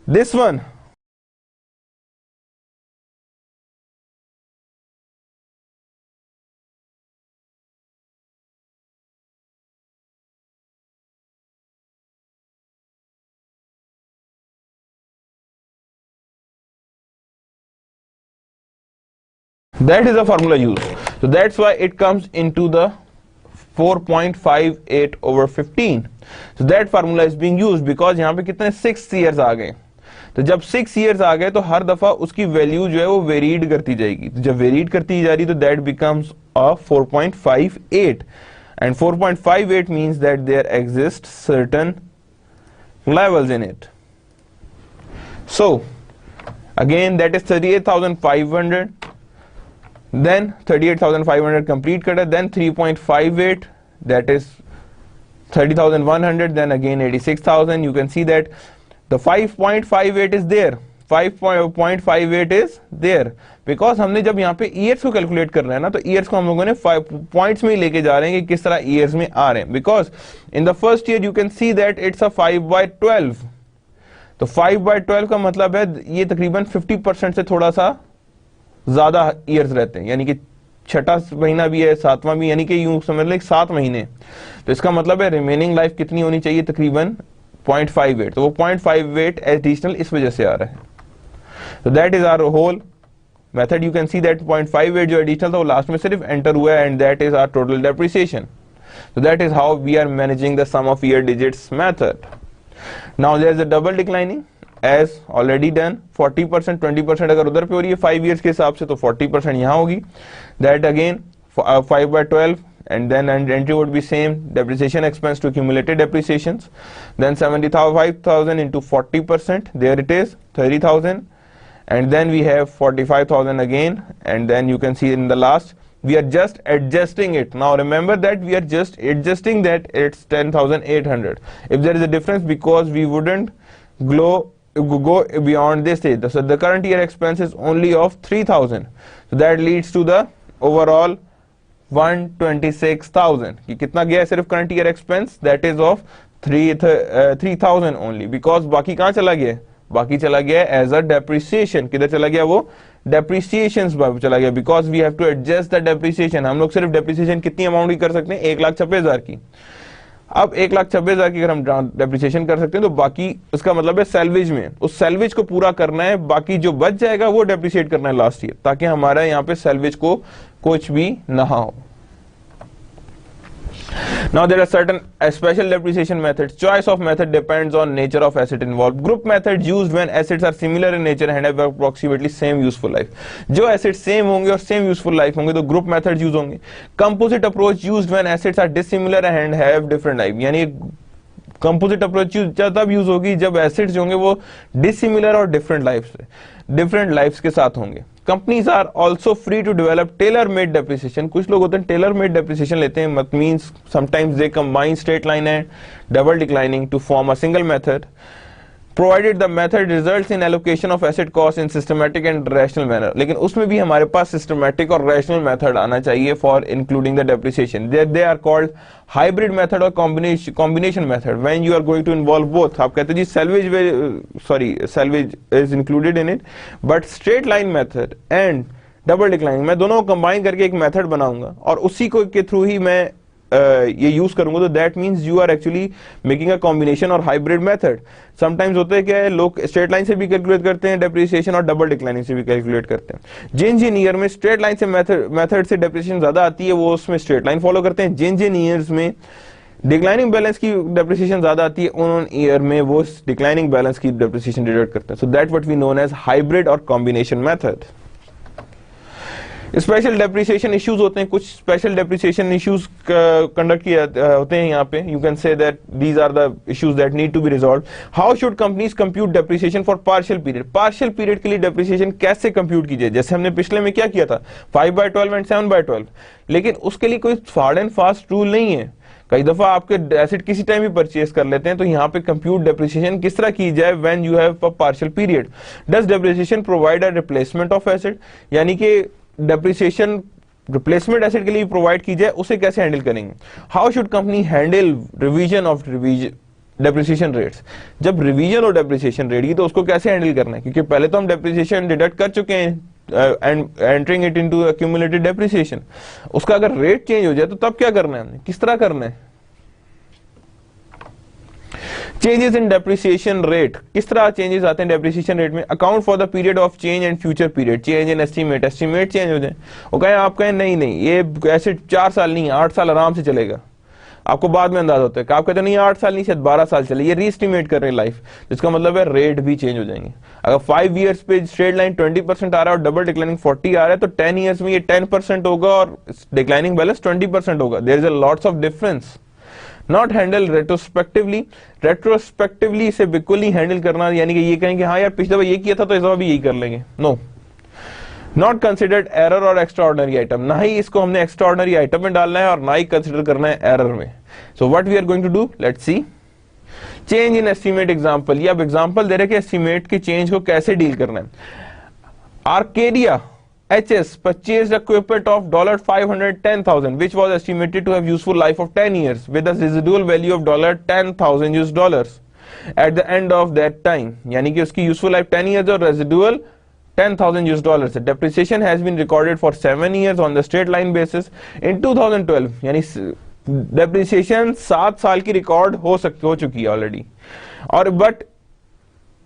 this one. That is the formula used. So that's why it comes into the 4.58 over 15. So that formula is being used because यहाँ पे कितने 6 years आ गए. तो जब 6 years आ गए तो हर दफा उसकी वैल्यू जो है वो वेरीड करती जाएगी. तो जब वेरीड करती जा रही तो that becomes a 4.58 and 4.58 means that there exist certain levels in it. So again that is 38,500. Then 38,500 complete cutter, then 3.58, that is 30,100, then again 86,000. You can see that the 5.58 is there. 5.58 is there because हमने जब यहाँ पे ईयर्स को कैलकुलेट कर रहे हैं ना, तो ईयर्स को हम लोगों ने 5 पॉइंट्स में ही लेके जा रहे हैं कि किस तरह ईयर्स में आ रहे हैं. Because in the first year you can see that it's अ 5/12. तो 5/12 का मतलब है ये तकरीबन 50% से थोड़ा सा ज्यादा ईयर्स रहते हैं, यानी कि छठा महीना भी है, सातवां भी, यानी कि यूं समझ लो 7 महीने. तो इसका मतलब है रिमेनिंग लाइफ कितनी होनी चाहिए, तकरीबन 0.58. तो वो 0.58 एडिशनल इस वजह से आ रहा है. तो that is our whole method. You can see that 0.58 जो एडिशनल था वो लास्ट में सिर्फ एंटर हुआ है and that is our total depreciation. So that is how we are managing the sum of year digits method. Now there is a double declining as already done. 40%, 20% अगर उधर पे हो रही है 5 years के हिसाब से तो 40% यहाँ होगी. That again 5/12 and then entry would be same. Depreciation expense to accumulated depreciations. Then 75,000 into 40%. There it is 30,000. And then we have 45,000 again. And then you can see in the last we are just adjusting it. Now remember that we are just adjusting that it's 10,800. If there is a difference because we wouldn't go beyond this stage. So the current year expense is only of 3,000. So that leads to the overall 126,000. कि कितना गया है सिर्फ current year expense, that is of 3,000 only because बाकी कहाँ चला गया है? बाकी चला गया है as a depreciation. किधर चला गया वो? Depreciations चला गया because we have to adjust the depreciation. हम लोग सिर्फ depreciation कितनी amount की कर सकते हैं? 1,56,000 की. अब 1,56,000 की अगर हम डेप्रिसिएशन कर सकते हैं तो बाकी उसका मतलब है सैलवेज में, उस सैलवेज को पूरा करना है, बाकी जो बच जाएगा वो डेप्रिसिएट करना है लास्ट ईयर, ताकि हमारा यहाँ पे सैलवेज को कुछ भी ना हो. Now there are certain special depreciation methods. Choice of method depends on nature of asset involved. Group methods used when assets are similar in nature and have approximately same useful life. जो assets same होंगे और same useful life होंगे तो group methods use होंगे. Composite approach used when assets are dissimilar and have different life. यानी कंपोजिट अप्रोच तब यूज होगी जब एसेट्स जो होंगे वो डिसिमिलर और डिफरेंट लाइफ्स के साथ होंगे. Companies are also free to develop tailor made depreciation. कुछ लोग होते हैं टेलर मेड डेप्रिसिएशन लेते हैं, means sometimes they combine straight line and double declining to form a single method provided the method results in allocation of asset cost in systematic and rational manner. लेकिन उसमें भी हमारे पास systematic और rational method आना चाहिए for including the depreciation. They are called hybrid method or combination method when you are going to involve both. आप कहते जी salvage is included in it, but straight line method and double declining मैं दोनों को combine करके एक method बनाऊंगा और उसी को के थ्रू ही मैं ये यूज करूंगा. तो that means you are actually making a combination और हाइब्रिड मेथड. समटाइम्स होता है क्या है, लोग स्ट्रेट लाइन से भी कैलकुलेट करते हैं डेप्रिसिएशन और डबल डिक्लाइनिंग से भी कैलकुलेट करते हैं. जिन ईयर में स्ट्रेट लाइन से मेथड से डेप्रिसिएशन ज्यादा आती है वो उसमें स्ट्रेट लाइन फॉलो करते हैं. जिन ईयर्स में डिक्लाइनिंग बैलेंस की डेप्रिसिएशन ज्यादा आती है उन ईयर में वो डिक्लाइनिंग बैलेंस की डेप्रिसिएशन डिडक्ट करते हैं. So that what we known as hybrid और combination method. Special depreciation issues होते हैं, कुछ स्पेशल डेप्रिसिएशन इश्यूज कंडक्ट किए होते हैं यहाँ पे. You can say that these are the issues that need to be resolve. How should companies compute depreciation for partial period. Partial period के लिए डेप्रिसिएशन कैसे कंप्यूट कीजिए. जैसे हमने पिछले में क्या किया था 5/12 एंड 7/12, लेकिन उसके लिए कोई हार्ड एंड फास्ट रूल नहीं है कई दफा आपके एसेट किसी टाइम भी परचेज कर लेते हैं, तो यहाँ पे कंप्यूट डेप्रिसिएशन किस तरह की जाए when you have a partial period. Does depreciation provide a replacement of asset, यानी कि डेप्रिसिएशन रिप्लेसमेंट एसेट के लिए प्रोवाइड की जाए, उसे कैसे हैंडल करेंगे। How should company handle revision of depreciation rates, जब रिवीजन और डेप्रिसिएशन रेट की तो उसको कैसे हैंडल करना है, क्योंकि पहले तो हम डेप्रिसिएशन डिडक्ट कर चुके हैं and entering it into accumulated depreciation, उसका अगर रेट चेंज हो जाए तो तब क्या करना है हमने, किस तरह करना है। चेंजेस इन डेप्रिसिएशन रेट, किस तरह चेंजेस आते हैं डेप्रिसिएशन रेट में। Account for the period of change and future period, change in estimate, estimate change हो जाए, वो कहें आप कहें नहीं नहीं ये एसेट 4 साल नहीं 8 साल आराम से चलेगा, आपको बाद में अंदाजा होता है कि आप कहते हैं नहीं 8 साल नहीं शायद 12 साल चले, ये रीएस्टिमेट कर रहे हैं लाइफ, जिसका मतलब है रेट भी चेंज हो जाएंगे। अगर 5 इयर्स पे स्ट्रेट लाइन 20% आ रहा है और डबल डिक्लाइनिंग 40 आ रहा है, तो 10 इयर्स में ये 10% होगा और डिक्लाइनिंग बैलेंस 20% होगा। There is a lots of difference. Not handle retrospectively, retrospectively इसे बिल्कुल ही हैंडल करना, यानी कि ये कहेंगे हाँ यार पिछले बार ये किया था तो इस बार भी यही कर लेंगे, नो। नॉट कंसिडर्ड एरर और एक्स्ट्राऑर्डिनरी आइटम, ना ही इसको हमने एक्स्ट्राऑर्डिनरी आइटम में डालना है और ना ही कंसिडर करना है एरर में। So what we are going to do, let's see. Change in estimate example, ये अब एग्जांपल दे रहे कि एस्टीमेट के चेंज को कैसे डील करना है। Arcadia HS purchased equipment of $510,000 which was estimated to have useful life of 10 years with a residual value of $10,000 US at the end of that time, यानी कि उसकी useful life 10 years और residual $10,000 US है। Depreciation has been recorded for 7 years on the straight line basis in 2012, यानी depreciation 7 साल की रिकॉर्ड हो चुकी है ऑलरेडी, और but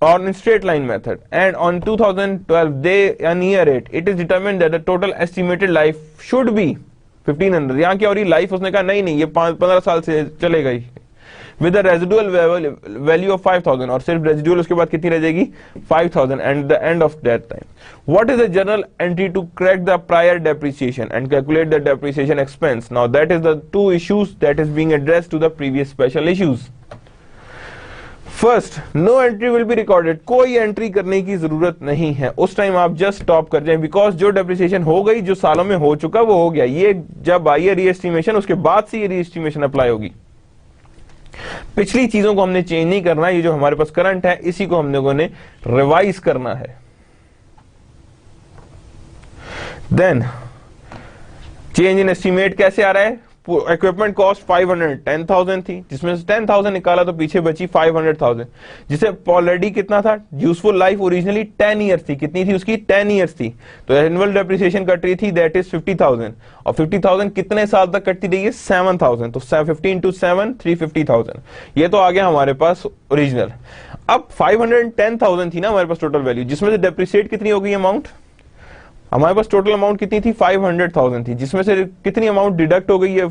on straight line method, and on 2012 they near it is determined that the total estimated life should be 1500, यहाँ की और लाइफ उसने कहा नहीं नहीं ये 15 साल से चलेगा ही, with the residual value of 5000, और सिर्फ रेजिडुअल उसके बाद कितनी रह जाएगी 5000 and the end of that time. What is the journal entry to correct the prior depreciation and calculate the depreciation expense? Now that is the two issues that is being addressed to the previous special issues. First, no entry will be recorded, कोई एंट्री करने की जरूरत नहीं है, उस टाइम आप जस्ट स्टॉप कर जाएं, बिकॉज जो डेप्रिसिएशन हो गई, जो सालों में हो चुका वो हो गया। ये जब आई है रीएस्टिमेशन, उसके बाद से ये रीएस्टिमेशन अप्लाई होगी। पिछली चीजों को हमने चेंज नहीं करना, ये जो हमारे पास करंट है इसी को हम लोगों ने रिवाइज करना है। देन चेंज इन एस्टीमेट कैसे आ रहा है, इक्विपमेंट कॉस्ट 510,000 थी, जिसमें से 10,000 निकाला तो पीछे बची 500,000, जिसे ऑलरेडी कितना था, यूजफुल लाइफ ओरिजिनली 10 ईयर्स थी, कितनी थी उसकी 10 ईयर्स थी, तो एनुअल डेप्रिसिएशन कट रही थी दैट इज 50,000, और 50,000 कितने साल तक कटती रही है 7,000, तो 15 into 7 350,000, ये तो आ गया हमारे पास ओरिजिनल। अब 510,000 थी ना हमारे पास टोटल वैल्यू, जिसमें से डेप्रिसिएट कितनी हो गई अमाउंट, हमारे पास टोटल अमाउंट कितनी थी 500,000 थी, जिसमें से कितनी अमाउंट डिडक्ट हो गई है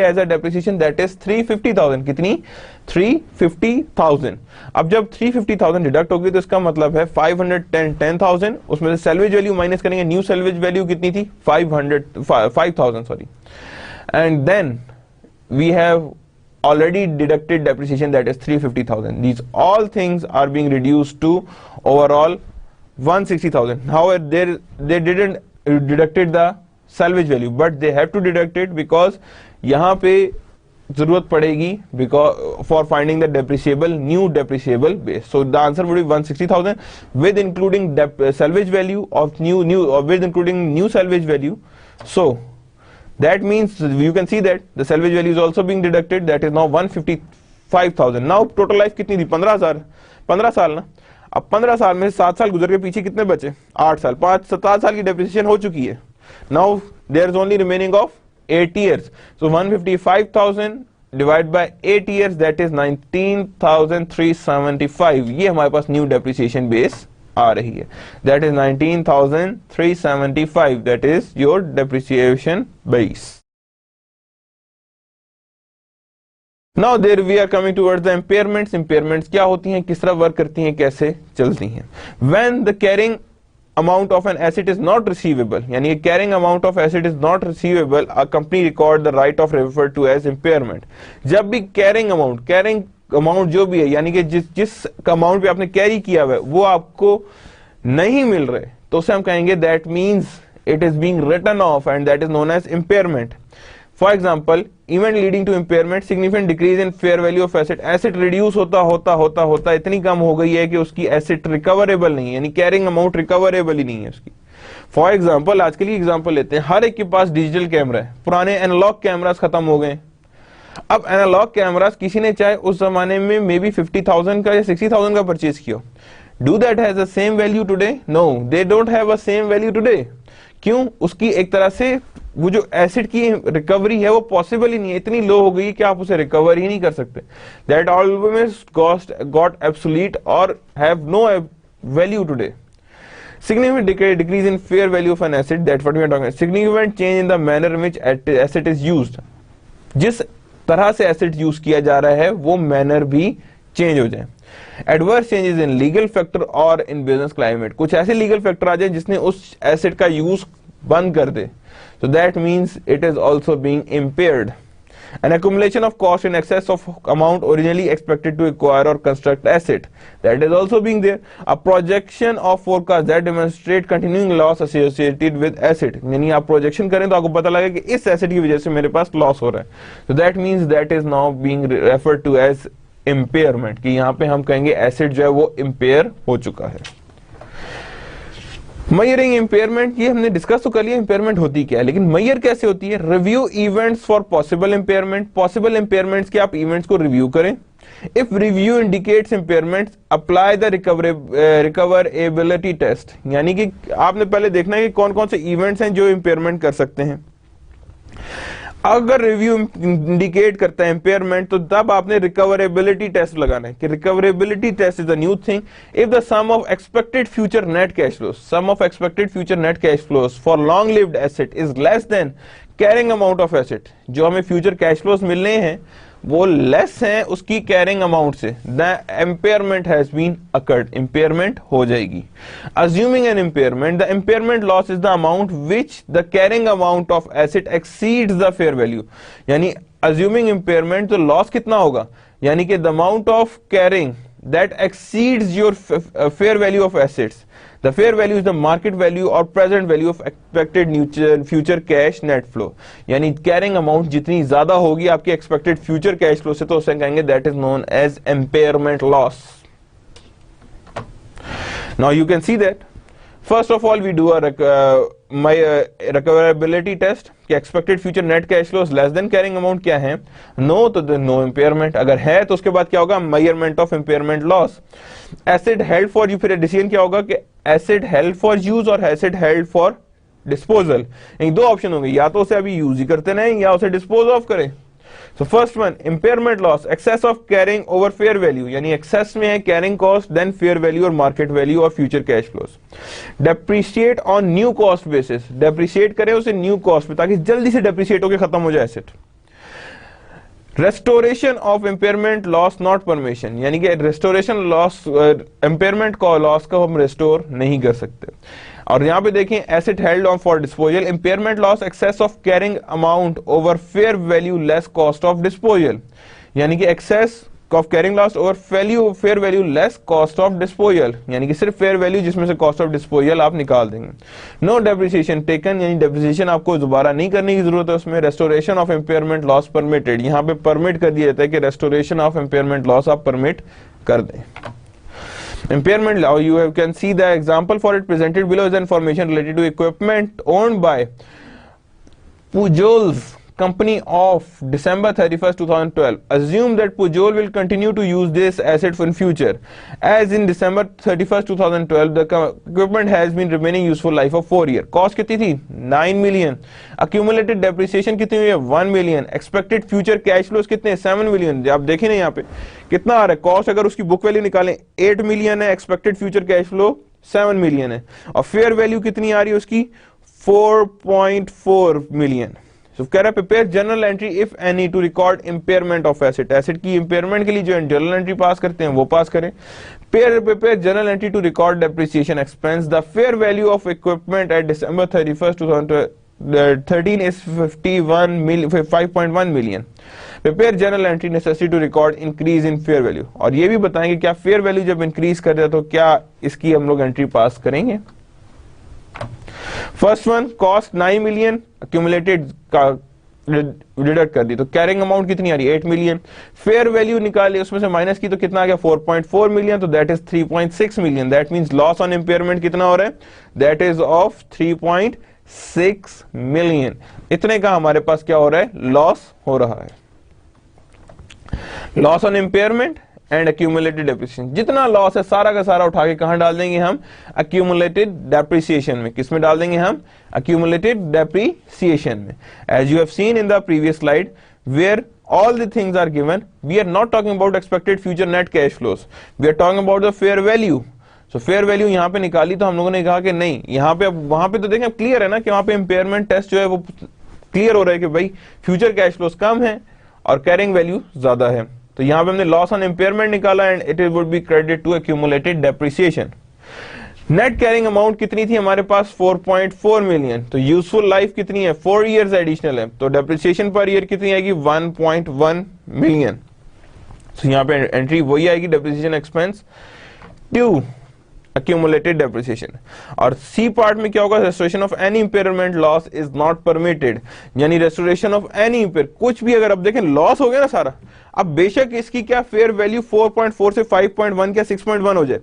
as a depreciation that is 350,000, कितनी 350,000। अब जब 350,000 डिडक्ट होगी तो इसका मतलब है 510,000, उसमें से सैल्वेज वैल्यू माइनस करेंगे, न्यू सैल्वेज वैल्यू कितनी थी 5,000 sorry, and then we have already deducted depreciation that is 350,000. These all things are being reduced to overall 160,000. However, they didn't deducted the salvage value, but they have to deduct it because यहाँ पे जरूरत पड़ेगी because for finding the depreciable new depreciable base. So the answer would be 160,000 with including salvage value of new or with including new salvage value. So that means you can see that the salvage value is also being deducted, that is now 155,000. now total life कितनी थी 15 साल ना, अब 15 साल में 7 साल गुजर के पीछे कितने बचे 8 साल, 7 साल की डेप्रिसिएशन हो चुकी है। Now there is only remaining of 8 years, so 155,000 divide by 8 years that is 19,375, ये हमारे पास न्यू डेप्रिसिएशन बेस आ रही है, that is 19,375, that is your depreciation base. Now there we are coming towards the impairments. Impairments क्या होती हैं, किस तरह वर्क करती हैं, कैसे चलती हैं। When the carrying amount of an asset is not receivable, यानी carrying amount of asset is not receivable, a company record the right of referred to as impairment. जब भी carrying amount जो भी है, यानी कि जिस अमाउंट पे आपने कैरी किया हुआ है वो आपको नहीं मिल रहे, तो उसे हम कहेंगे that means it is being written off and that is known as impairment. For example event leading to impairment, significant decrease in fair value of asset, asset reduce होता इतनी कम हो गई है कि उसकी एसेट रिकवरेबल नहीं है, यानी कैरिंग अमाउंट रिकवरेबल ही नहीं है उसकी। फॉर एग्जाम्पल आज के लिए एग्जाम्पल लेते हैं, हर एक के पास डिजिटल कैमरा है, पुराने एनालॉग कैमरास खत्म हो गए। अब एनालॉग कैमरास किसी ने चाहे उस जमाने में मे बी 50,000 का या 60,000 का परचेज किया, do that has the same value today? No, they don't have a same value today. क्यों? उसकी एक तरह से वो जो एसिड की रिकवरी है वो पॉसिबल ही नहीं है, इतनी लो हो गई कि आप उसे रिकवर ही नहीं कर सकते। दैट ऑलमोस्ट गॉट एब्सोल्यूट और have no value today. Significant decrease in fair value of an asset, that's what we are talking about. Significant change in the manner in which asset is used. जिस तरह से एसेट यूज किया जा रहा है वो मैनर भी चेंज हो जाए। Adverse changes in legal factor और इन बिजनेस क्लाइमेट, कुछ ऐसे लीगल फैक्टर आ जाए जिसने उस एसेट का यूज बंद कर दे, so that means it is also being impaired. An accumulation of cost in excess of amount originally expected to acquire or construct asset, that is also being there. A projection of forecast that demonstrate continuing loss associated with asset, यानी आप प्रोजेक्शन करें तो आपको पता लगेगा कि इस एसेट की वजह से मेरे पास लॉस हो रहा है, so that means that is now being referred to as impairment, कि यहाँ पे हम कहेंगे एसेट जो है वो इम्पेयर हो चुका है। मयरिंग इम्पेयरमेंट, ये हमने डिस्कस तो कर लिया इम्पेयरमेंट होती क्या है, लेकिन मयर कैसे होती है? Review events for possible impairment, possible impairments के आप इवेंट्स को रिव्यू करें। If review indicates impairment, apply the recoverability test, यानी कि आपने पहले देखना है कि कौन कौन से इवेंट्स हैं जो इम्पेयरमेंट कर सकते हैं। अगर रिव्यू इंडिकेट करता है इम्पेयरमेंट तो तब आपने रिकवरेबिलिटी टेस्ट लगाना है कि recoverability test is a new thing. If the sum of expected future net cash flows, sum of expected future net cash flows for long lived asset is less than carrying amount of asset, जो हमें फ्यूचर कैश फ्लोज मिलने हैं वो लेस हैं उसकी कैरिंग अमाउंट से, the impairment has been occurred, impairment हो जाएगी। Assuming an impairment, the impairment loss is the amount which the carrying amount of asset exceeds the fair value, यानी अज्यूमिंग इम्पेयरमेंट तो लॉस कितना होगा, यानी कि the amount of carrying that exceeds your fair value of assets. The fair value is the market value or present value of expected future cash net flow, यानी कैरिंग अमाउंट जितनी ज्यादा होगी आपकी एक्सपेक्टेड फ्यूचर कैश फ्लो से तो उसे कहेंगे that is known as impairment loss. Now you can see that first of all we do a recoverability test कि expected future net cash flow less than carrying amount क्या है, नो तो नो इम्पेयरमेंट, अगर है तो उसके बाद क्या होगा, measurement of impairment loss. Asset held for you, फिर डिसीजन क्या होगा कि एसेट हेल्ड फॉर यूज और एसेट हेल्ड फॉर डिस्पोजल, दो ऑप्शन होंगे, या तो उसे अभी यूज ही करते रहें या उसे डिस्पोज ऑफ करें। So first one impairment loss, excess of carrying over fair value, यानी एक्सेस में है carrying cost then fair value और मार्केट वैल्यू और future cash flows. Depreciate on new cost basis, depreciate करें उसे न्यू कॉस्ट पे ताकि जल्दी से डेप्रिशिएट होकर खत्म हो जाए asset. Restoration of impairment loss not permission, यानी कि रेस्टोरेशन लॉस, इम्पेयरमेंट को लॉस को हम रेस्टोर नहीं कर सकते। और यहां पे देखें asset held on for disposal, impairment loss excess of carrying amount over fair value less cost of disposal, यानी कि excess of carrying loss over fair value less cost of disposal, यानी कि सिर्फ फेयर वैल्यू जिसमें से कॉस्ट ऑफ डिस्पोजल आप निकाल देंगे। नो डेप्रिसिएशन टेकन, यानी डेप्रिसिएशन आपको दोबारा नहीं करने की जरूरत है उसमें। Restoration of impairment loss permitted, यहां पे परमिट कर दिया जाता है कि रेस्टोरेशन ऑफ इम्पेयरमेंट लॉस आप परमिट कर दें। Impairment law, you can see the example for it presented below is information related to equipment owned by Pujol's company of December 31st, 2012. Assume that Pujol will continue to use this asset in future. As in December 31st, 2012, the equipment has been remaining useful life of 4 years. Cost कितनी थी? 9 million. Accumulated depreciation कितनी हुई है? 1 million. Expected future cash flows कितने? 7 million. आप देखें ना यहाँ पे कितना आ रहा है कॉस्ट, अगर उसकी बुक वैल्यू निकालें 8 million है, expected future cash flow 7 million है, और फेयर वैल्यू कितनी आ रही है उसकी 4.4 million। So, कह रहा है prepare journal entry if any two record impairment of asset, asset की इम्पेयरमेंट के लिए जो जर्नल एंट्री पास करते हैं वो पास करें। Prepare journal entry to record depreciation expense, the fair value of equipment at December 31st, 2013 is 5.1 million। Prepare journal entry necessity to record increase in fair value, और ये भी बताएंगे क्या फेयर वैल्यू जब इंक्रीज कर दिया तो क्या इसकी हम लोग एंट्री पास करेंगे। First one cost 9 million, accumulated deduct कर दी तो कैरिंग अमाउंट कितनी आ रही है 8 मिलियन। फेयर वैल्यू निकाली उसमें से माइनस की तो कितना आ गया 4.4 मिलियन, तो that is 3.6 million. That means loss on impairment कितना हो रहा है, दैट इज ऑफ 3.6 मिलियन। इतने का हमारे पास क्या हो रहा है, लॉस हो रहा है। Loss on impairment and accumulated depreciation, जितना लॉस है सारा का सारा उठा के कहां डाल देंगे हम, एक्यूमुलेटेड डेप्रिसिएशन में। किस में डाल देंगे हम, एक्यूमुलेटेड डेप्रिसिएशन में। As you have seen in the previous slide where all the things are given, we are not talking about expected future net cash flows, we are talking about the fair value. So fair value यहां पे निकाली तो हम लोगों ने कहा कि नहीं, यहां पे अब वहां पे तो देखें क्लियर है ना कि वहां पे इम्पेयरमेंट टेस्ट जो है वो क्लियर हो रहा है कि भाई फ्यूचर कैश फ्लोज कम है और कैरिंग वैल्यू ज्यादा है। तो यहां पे हमने लॉस ऑन इम्पेयरमेंट निकाला and it would be credit to accumulated depreciation. Net carrying amount कितनी थी हमारे पास 4.4 मिलियन, तो यूजफुल लाइफ कितनी है 4 इयर्स एडिशनल है, तो डेप्रिसिएशन पर ईयर कितनी आएगी 1.1 मिलियन। तो यहां पे एंट्री वही आएगी, depreciation expense to accumulated depreciation। और सी पार्ट में क्या होगा, restoration of any impairment loss is not permitted, यानी restoration of any impair, कुछ भी अगर अब देखें लॉस हो गया ना सारा, अब बेशक इसकी क्या फेयर वैल्यू 4.4 से 5.1 क्या 6.1 हो जाए,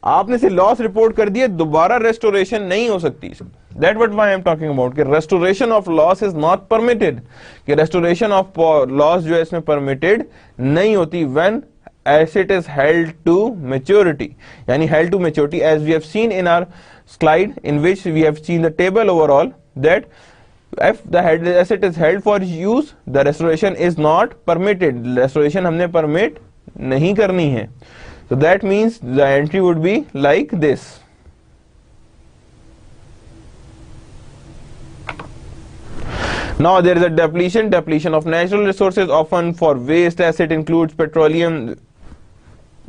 आपने से लॉस रिपोर्ट कर दिया, दोबारा रेस्टोरेशन नहीं हो सकती। That what I am talking about कि restoration of loss is not permitted, कि रेस्टोरेशन ऑफ लॉस जो है इसमें परमिटेड नहीं होती when asset is held to maturity, yani held to maturity, as we have seen in our slide in which we have seen the table overall, that if the asset is held for use, the restoration is not permitted, restoration हमने permit नहीं करनी है। So that means the entry would be like this। Now there is a depletion of natural resources, often for waste asset includes petroleum,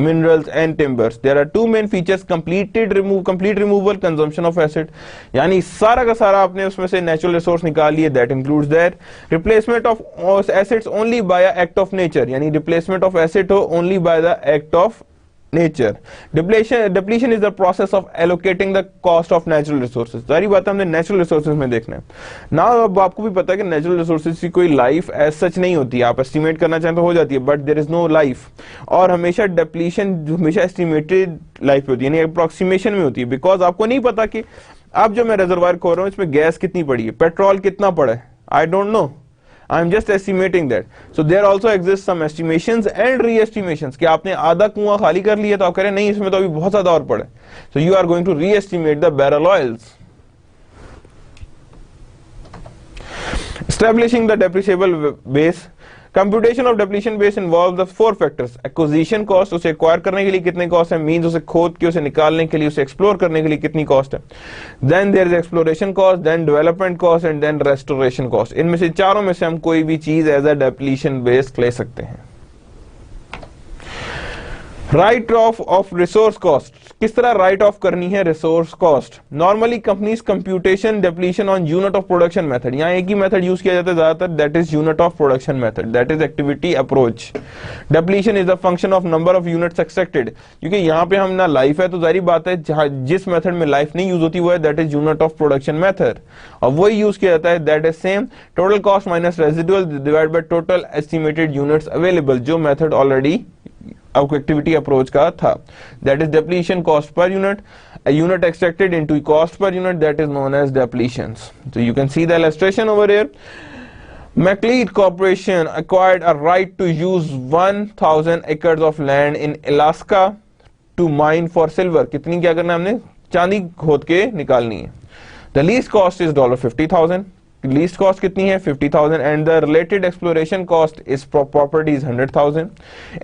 minerals and timbers. There are two main features, complete removal, consumption of asset, यानी सारा का सारा आपने उसमें से नेचुरल रिसोर्स निकाल लिए, that includes that replacement of assets only by a act of nature, यानी replacement of asset हो only by the act of nature। depletion is the process of allocating the cost of natural resources। सारी बात हमने नेचुरल रिसोर्सेज में देखना है ना। अब आपको भी पता है कि नेचुरल रिसोर्सेज की कोई लाइफ एज सच नहीं होती, आप एस्टिमेट करना चाहें तो हो जाती है, but there is no life. और हमेशा डिप्लीशन हमेशा एस्टिमेटेड लाइफ पे होती है, यानी अप्रोक्सीमेशन में होती है, बिकॉज आपको नहीं पता कि अब जो मैं रिजर्वायर खोल रहा हूँ इसमें गैस कितनी पड़ी है, पेट्रोल कितना पड़ा है, I don't know, I am just estimating that। So there also exists some estimations and re-estimations कि आपने आधा कुआं खाली कर लिया तो आप कह रहे हैं नहीं इसमें तो अभी बहुत ज्यादा और पड़ा है, so you are going to re-estimate the barrel oils। Establishing the depreciable base, computation of depletion base involves the 4 factors: acquisition cost, उसे एक्वायर करने के लिए कितने कॉस्ट है, मींस उसे खोद के उसे निकालने के लिए, उसे एक्सप्लोर करने के लिए कितनी कॉस्ट है, then there is exploration cost, then development cost and then restoration cost। इनमें से चारों में से हम कोई भी चीज एज अ डेप्लीशन बेस ले सकते हैं। राइट ऑफ रिसोर्स कॉस्ट, किस तरह राइट ऑफ करनी है resource cost. Normally companies computation depletion on unit of production method, यहाँ एक ही मेथड यूज किया जाता है ज्यादातर, that is unit of production method, that is activity approach. Depletion is the function of number of units extracted, क्योंकि यहाँ पे हम ना लाइफ है तो जारी बात है जिस मेथड में लाइफ नहीं यूज होती वो है that is unit of production method, और वही यूज किया जाता है that is same total cost minus residual divide by total estimated units available, जो मेथड ऑलरेडी एक्टिविटी अप्रोच का था। That is depletion cost per unit, a unit extracted into cost per unit, that is known as depletions। So you can see the illustration over here। McLeod Corporation acquired a right to use 1000 acres of land in Alaska to mine for silver। कितनी क्या करना है हमने, चांदी खोद के निकालनी है। The lease cost is $50,000, least cost कितनी है 50,000 and the related exploration cost is property is 100,000।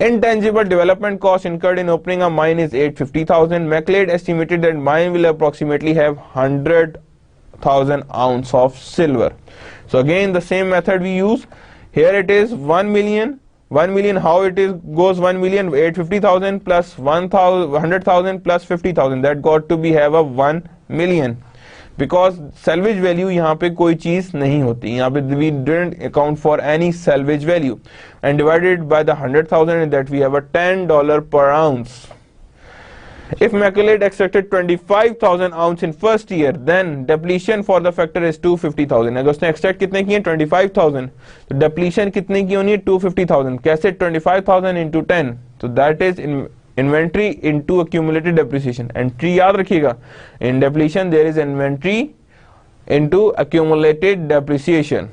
Intangible development cost incurred in opening a mine is 850,000। McLeod estimated that mine will approximately have 100,000 ounce of silver। So again the same method we use here, it is 1 million, how it is goes 1 million 850,000 plus 100,000 plus 50,000, that got to be have a 1 million, because salvage value यहाँ पे कोई चीज नहीं होती, यहाँ पे we didn't account for any salvage value and divided by the 100,000 that we have a $10 per ounce। If Maculate extracted 25,000 ounce in first year, then depletion for the factor is 250,000. अगर उसने extract कितने किए 25,000, तो depletion कितने की होनी है 250,000. कैसे 25,000 into 10, so that is inventory into accumulated depreciation. Entry याद रखिएगा, in depletion there is inventory into accumulated depreciation.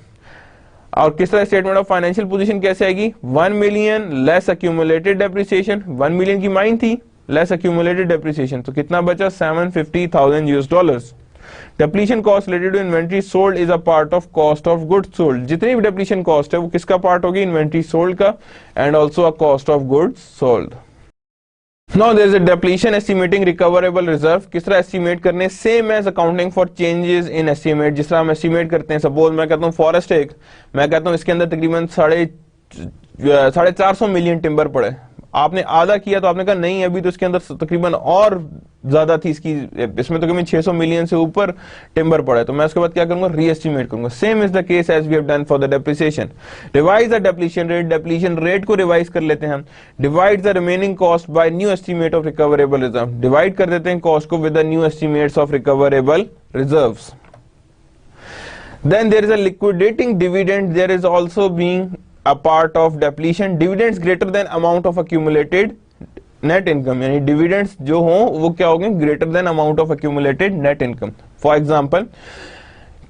और किस तरह स्टेटमेंट ऑफ फाइनेंशियल पोजीशन कैसे आएगी, 1 million less accumulated depreciation, 1 million की माइन थी लेस accumulated depreciation, तो कितना बचा 750,000 US dollars. Depletion cost related to inventory sold is a part of cost of goods sold. जितनी भी depletion cost है वो किसका part होगी, inventory sold का, and also a cost of goods sold. Now there is a depletion estimating recoverable reserve. किस तरह estimate करने, same as accounting for changes in estimate. जिस तरह हम estimate करते हैं, suppose मैं कहता हूँ forest एक, मैं कहता हूँ इसके अंदर तकरीबन 450 मिलियन टिम्बर पड़े, आपने आधा किया तो आपने कहा नहीं अभी तो इसके अंदर तकरीबन और ज्यादा थी इसकी, इसमें तो कभी 600 मिलियन से ऊपर टिम्बर पड़ा है, तो मैं उसके बाद क्या करूंगा, रीएस्टिमेट करूंगा. Same is the case as we have done for the depreciation. Revise the depletion rate, depletion rate को रिवाइज कर लेते हैं हम. Divide the remaining cost by new estimate of recoverable reserve, divide कर देते हैं कॉस्ट को with the new estimates of recoverable reserves. Then there is a liquidating dividend, there is also being a part of depletion. Dividends greater than amount of accumulated net income, यानी dividends जो हों वो क्या होंगे, greater than amount of accumulated net income. For example,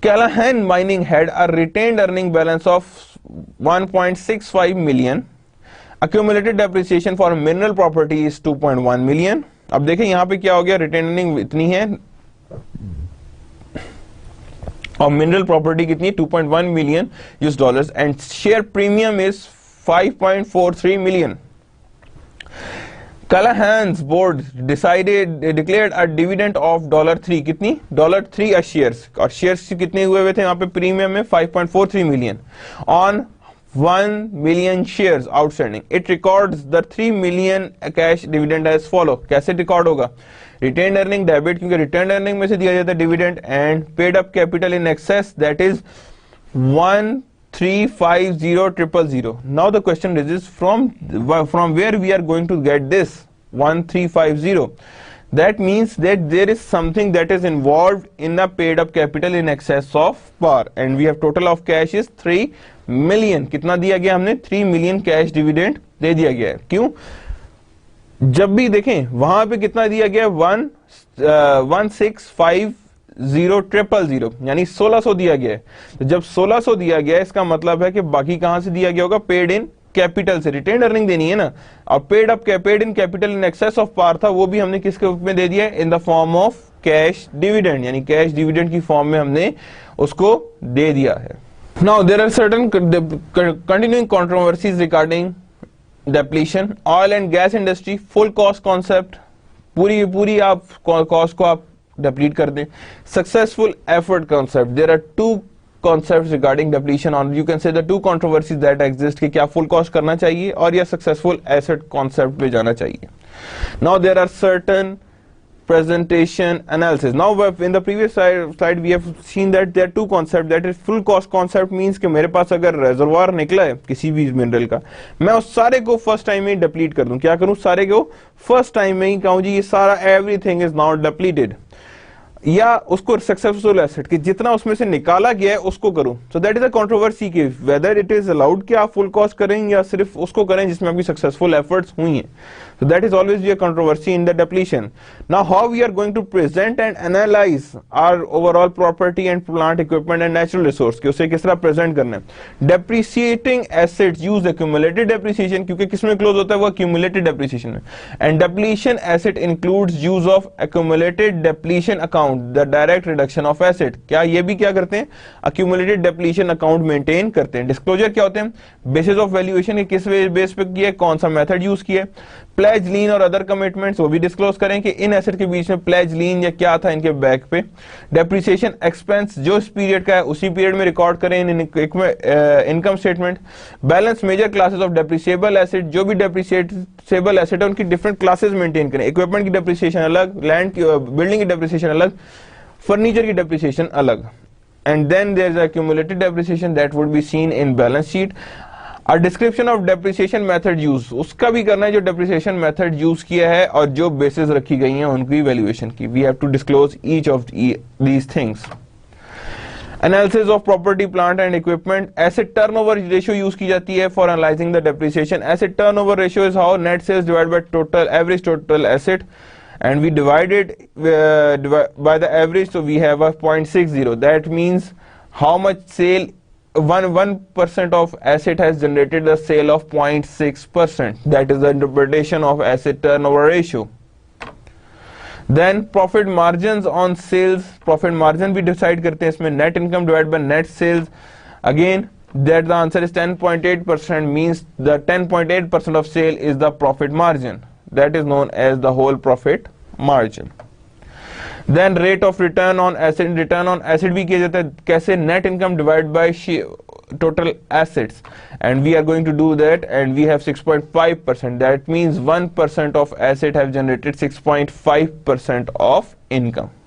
Callahan Mining had a retained earning balance of 1.65 million. Accumulated depreciation for mineral property is 2.1 million. अब देखें यहाँ पे क्या हो गया, retained earning इतनी है और मिनरल प्रॉपर्टी कितनी है 2.1 million US dollars, and share premium is 5.43 million. Callahan's board declared a dividend of $3, कितनी $3 a shares, और शेयर्स कितने हुए हुए थे यहाँ पे प्रीमियम में 5.43 million on 1 million shares outstanding. It records the 3 million cash dividend as follow. कैसे रिकॉर्ड होगा, रिटेन अर्निंग डेबिट, क्योंकि रिटेन अर्निंग में से दिया जाता है dividend, and paid up capital in excess that is 1350000. Now the question is from where we are going to get this 1350. That means that there is something that is involved in the paid up capital in excess of par, and we have total of cash is 3 million. कितना दिया गया हमने, 3 million कैश डिविडेंड दे दिया गया है. क्यों, जब भी देखें वहां पे कितना दिया गया, 1,650,000, यानी 1600 दिया गया है. तो जब 1600 दिया गया है इसका मतलब है कि बाकी कहां से दिया गया होगा, पेड इन कैपिटल से. रिटेन अर्निंग देनी है ना, और paid in capital in excess of par था, वो भी हमने किसके रूप में दे दिया है, in the form of cash dividend, यानी कैश डिविडेंड की फॉर्म में हमने उसको दे दिया है. Now there are certain continuing controversies regarding depletion. Oil and gas industry, full cost concept, पूरी आप कॉस्ट को आप डेप्लीट कर दें. Successful effort concept, there are 2 concepts regarding depletion, or you can say the 2 controversies that exist कि क्या full cost करना चाहिए और या successful asset concept पे जाना चाहिए. Now there are certain presentation analysis. Now in the previous slide we have seen that there are 2 concepts. That is full cost concept means कि मेरे पास अगर reservoir निकला है किसी भी मिनरल का, मैं उस सारे को फर्स्ट टाइम में डिप्लीट कर दूं. क्या करूं, सारे को फर्स्ट टाइम में ही कहूं जी ये सारा everything is now depleted, या उसको सक्सेसफुल एसेट कि जितना उसमें से निकाला गया है उसको करूं. सो दैट इज अ कंट्रोवर्सी कि वेदर इट इज अलाउड कि आप फुल कॉस्ट करें या सिर्फ उसको करें जिसमें आपकी सक्सेसफुल एफर्ट्स हुई हैं. So that is always be a controversy in the depletion. Now how we are going to present and analyse our overall property and plant equipment and natural resource कि उसे किस तरह प्रेजेंट करना है. Depreciating assets use accumulated depreciation, क्योंकि किसमें क्लोज होता है वो एक्यूमुलेटेड डेप्रिसिएशन में. And depletion asset includes use of accumulated depletion account, the direct reduction of asset. क्या ये भी क्या करते हैं, accumulated depletion अकाउंट मेंटेन करते हैं. डिस्क्लोजर क्या होते हैं, बेसिस ऑफ वैल्यूएशन, किस बेस पे किया, कौन सा मेथड यूज किया. प्लेज लीन और अदर कमिटमेंट्स वो भी डिस्क्लोज करें कि इन एसेट के बीच में प्लेज लीन या क्या था इनके बैक पे. डेप्रिसिएशन एक्सपेंस जो इस पीरियड का है उसी पीरियड में रिकॉर्ड करें in income statement. Balance major classes of depreciable asset, जो भी डेप्रिसिएबल एसेट है उनकी डिफरेंट क्लासेस मेंटेन करें. इक्विपमेंट की डेप्रिसिएशन अलग, लैंड की बिल्डिंग की डेप्रिसिएशन अलग, फर्नीचर की डेप्रिसिएशन अलग. And then there is accumulated depreciation that would be seen in balance sheet. और description of depreciation method use, उसका भी करना है जो डेप्रिसिएशन मेथड यूज किया है और जो बेसिस रखी गई हैं उनकी वैल्यूएशन की. We have to disclose each of these things. Analysis of property plant and equipment. Asset turnover ratio use की जाती है for analysing the depreciation. Asset turnover ratio is how net sales divide by total average total asset and we divide it by the average, so we have a 0.60. that means how much sale 1% of asset has generated the sale of 0.6%. that is the interpretation of asset turnover ratio. Then profit margins on sales. profit margin भी decide करते हैं इसमें. net income divided by net sales. again that the answer is 10.8%, means the 10.8% of sale is the profit margin. that is known as the whole profit margin. Then rate of return on asset. return on asset भी किया जाता है कैसे? net income divided by total assets, and we are going to do that, and we have 6.5%. that means 1% of asset have generated 6.5% of income.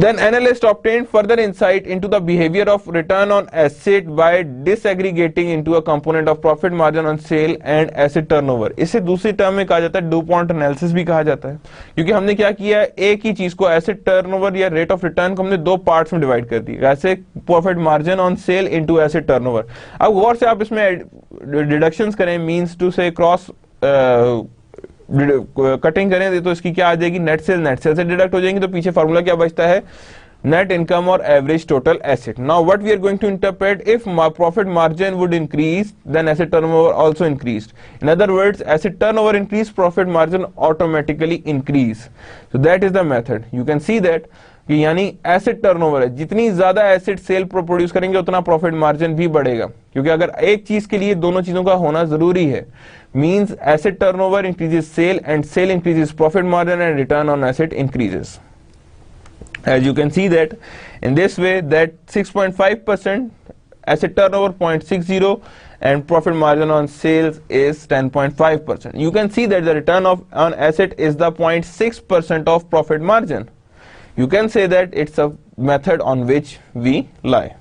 Then analyst obtained further insight into the behavior of return on asset by disaggregating into a component of profit margin on sale and asset turnover. इसे दूसरी टर्म में कहा जाता है DuPont एनालिसिस भी कहा जाता है, क्योंकि हमने क्या किया है, एक ही चीज को एसेट टर्नओवर या रेट ऑफ रिटर्न को हमने दो पार्ट्स में डिवाइड कर दिया. ऐसे profit margin on sale into asset turnover. अब गौर से आप इसमें डिडक्शंस करें, मींस टू से क्रॉस कटिंग करें तो इसकी क्या आ जाएगी? नेट सेल से डिडक्ट हो जाएंगी, तो पीछे फार्मूला क्या बचता है? नेट इनकम और average total asset. Now what we are going to interpret, if profit margin would increase then asset turnover also increased. In other words, asset turnover increase, profit margin automatically increase. So that is the method. You can see that कि यानी एसेट टर्नओवर है, जितनी ज्यादा एसेट सेल प्रोड्यूस करेंगे उतना प्रॉफिट मार्जिन भी बढ़ेगा, क्योंकि अगर एक चीज के लिए दोनों चीजों का होना जरूरी है. means asset turnover increases sale and sale increases profit margin and return on asset increases. As you can see that in this way, that 6.5% asset turnover 0.60 and profit margin on sales is 10.5%. You can see that the return on asset is the 0.6% of profit margin. You can say that it's a method on which we lie.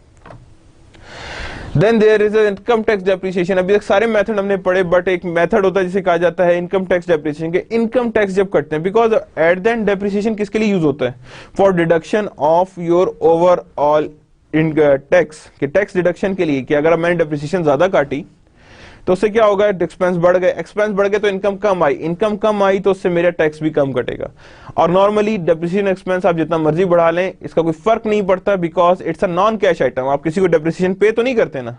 Then there is a income tax depreciation. अभी तक सारे मेथड हमने पढ़े, बट एक मेथड होता है जिसे कहा जाता है इनकम टैक्स डेप्रिसिएशन के. इनकम टैक्स जब कटते हैं, because at the end depreciation किसके लिए यूज होता है? For deduction of your overall in tax, के टैक्स डिडक्शन के लिए, कि अगर मैंने डेप्रिसिएशन ज्यादा काटी तो उससे क्या होगा? एक्सपेंस बढ़ गए, एक्सपेंस बढ़ गए तो इनकम कम आई, इनकम कम आई तो उससे मेरा टैक्स भी कम कटेगा. और नॉर्मली डेप्रिसिएशन एक्सपेंस आप जितना मर्जी बढ़ा लें, इसका कोई फर्क नहीं पड़ता, because it's a non cash item. आप किसी को डेप्रिसिएशन पे तो नहीं करते ना,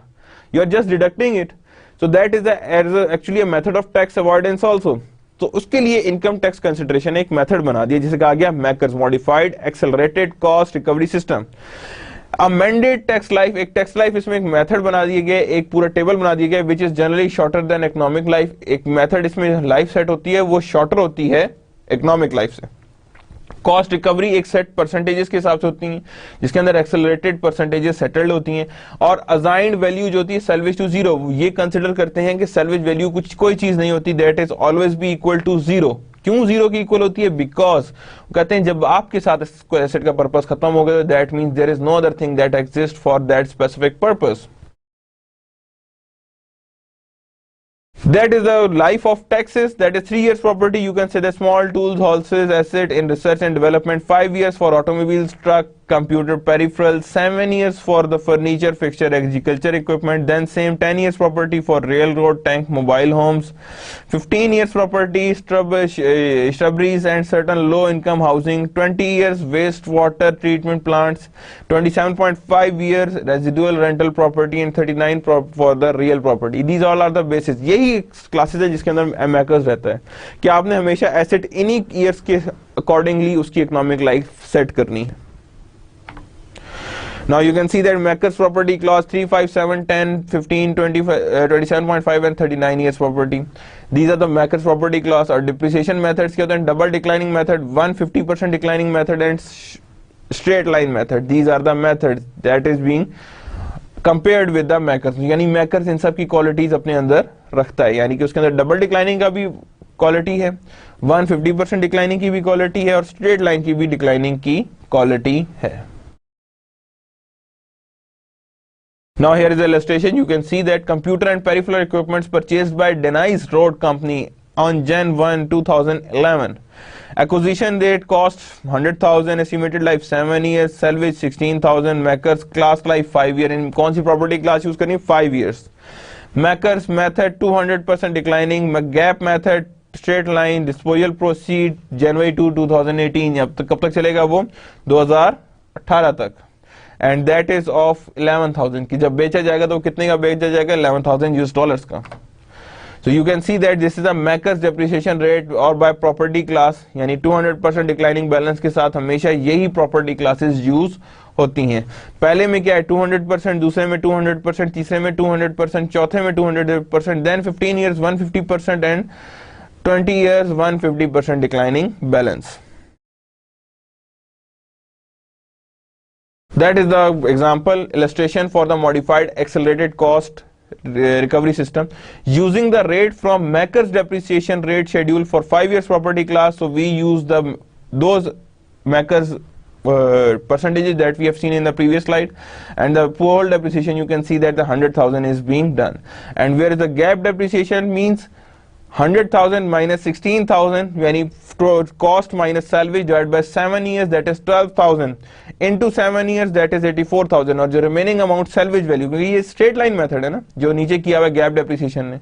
you are just deducting it. So that is actually a method of tax avoidance also. तो उसके लिए इनकम टैक्स कंसिडरेशन एक मेथड बना दिया जिसे कहा गया MACRS modified accelerated cost recovery system. Amended tax life, एक टैक्स लाइफ इसमें एक मेथड बना दिए गए, एक पूरा टेबल बना दिया गया, which is generally shorter than economic life. एक मेथड इसमें लाइफ सेट होती है वो शॉर्टर होती है इकोनॉमिक लाइफ से. कॉस्ट रिकवरी एक सेट परसेंटेजेस के हिसाब से होती हैं, जिसके अंदर एक्सेलरेटेड परसेंटेजेस सेटल्ड होती हैं. और असाइंड वैल्यू जो होती है सैल्वेज टू जीरो, ये कंसिडर करते हैं कि सैल्वेज वैल्यू कुछ कोई चीज नहीं होती, that is always be equal to zero. क्यों जीरो की इक्वल होती है? बिकॉज कहते हैं जब आपके साथ एसेट का पर्पस खत्म हो गया, that means there is no other thing that exist for that specific purpose. That is the life of taxes. That is 3 years property. You can say the small tools, horses, asset in research and development. 5 years for automobiles, truck, computer peripherals. 7 years for the furniture, fixture, agriculture equipment. Then same 10 years property for railroad, tank, mobile homes. 15 years property, shrubberies and certain low income housing. 20 years wastewater treatment plants. 27.5 years residual rental property and 39 for the real property. These all are the basis. यही क्लासेस है जिसके अंदर मैकर्स रहता है कि आपने हमेशा एसेट इन्हीं ईयर्स के अकॉर्डिंगली उसकी इकोनॉमिक लाइफ सेट करनी है. Now you can see that Makers property clause 3, 5, 7, 10, 15, 25, 27.5 and 39 years property. These are the Makers property clause. और depreciation methods क्या होते हैं? Double declining method, 150% declining method and straight line method. These are the methods that is being compared with the Makers. यानी Makers इन सब की क्वालिटीज अपने अंदर रखता है, यानी कि उसके अंदर डबल डिक्लाइनिंग का भी क्वालिटी है, 150% डिक्लाइनिंग की भी क्वालिटी है और स्ट्रेट लाइन की भी डिक्लाइनिंग की क्वालिटी है. Now here is the illustration. You can see that computer and peripheral equipments purchased by Denise Road Company on Jan 1, 2011. Acquisition date cost 100,000, estimated life 7 years, salvage 16,000, makers class life 5 year. इन कौन सी प्रॉपर्टी क्लास यूज करनी? 5 years. Makers method 200% declining, gap method straight line, disposal proceed January 2, 2018. अब तक कब तक चलेगा वो? 2018 तक. एंड दैट इज ऑफ 11,000 की जब बेचा जाएगा तो कितने का बेचा जाएगा? $11,000 का. So you can see that this is a Makers depreciation rate और by property class, यानी 200% declining balance के साथ हमेशा यही property classes use होती हैं. पहले में क्या है? 200%, दूसरे में 200%, तीसरे में 200%, चौथे में 200%, then 15 years 150% and 20 years 150% declining balance. That is the example illustration for the modified accelerated cost recovery system using the rate from Makers depreciation rate schedule for 5 years property class. So we use those Makers percentages that we have seen in the previous slide, and the whole depreciation you can see that the 100,000 is being done. And where is the gap depreciation means 100,000 minus 16,000 यानी cost minus salvage divided by 7 years, that is 12,000 into 7 years, that is 84,000. और जो remaining amount salvage value, क्योंकि ये straight line method है ना, जो नीचे किया हुआ gap depreciation ने,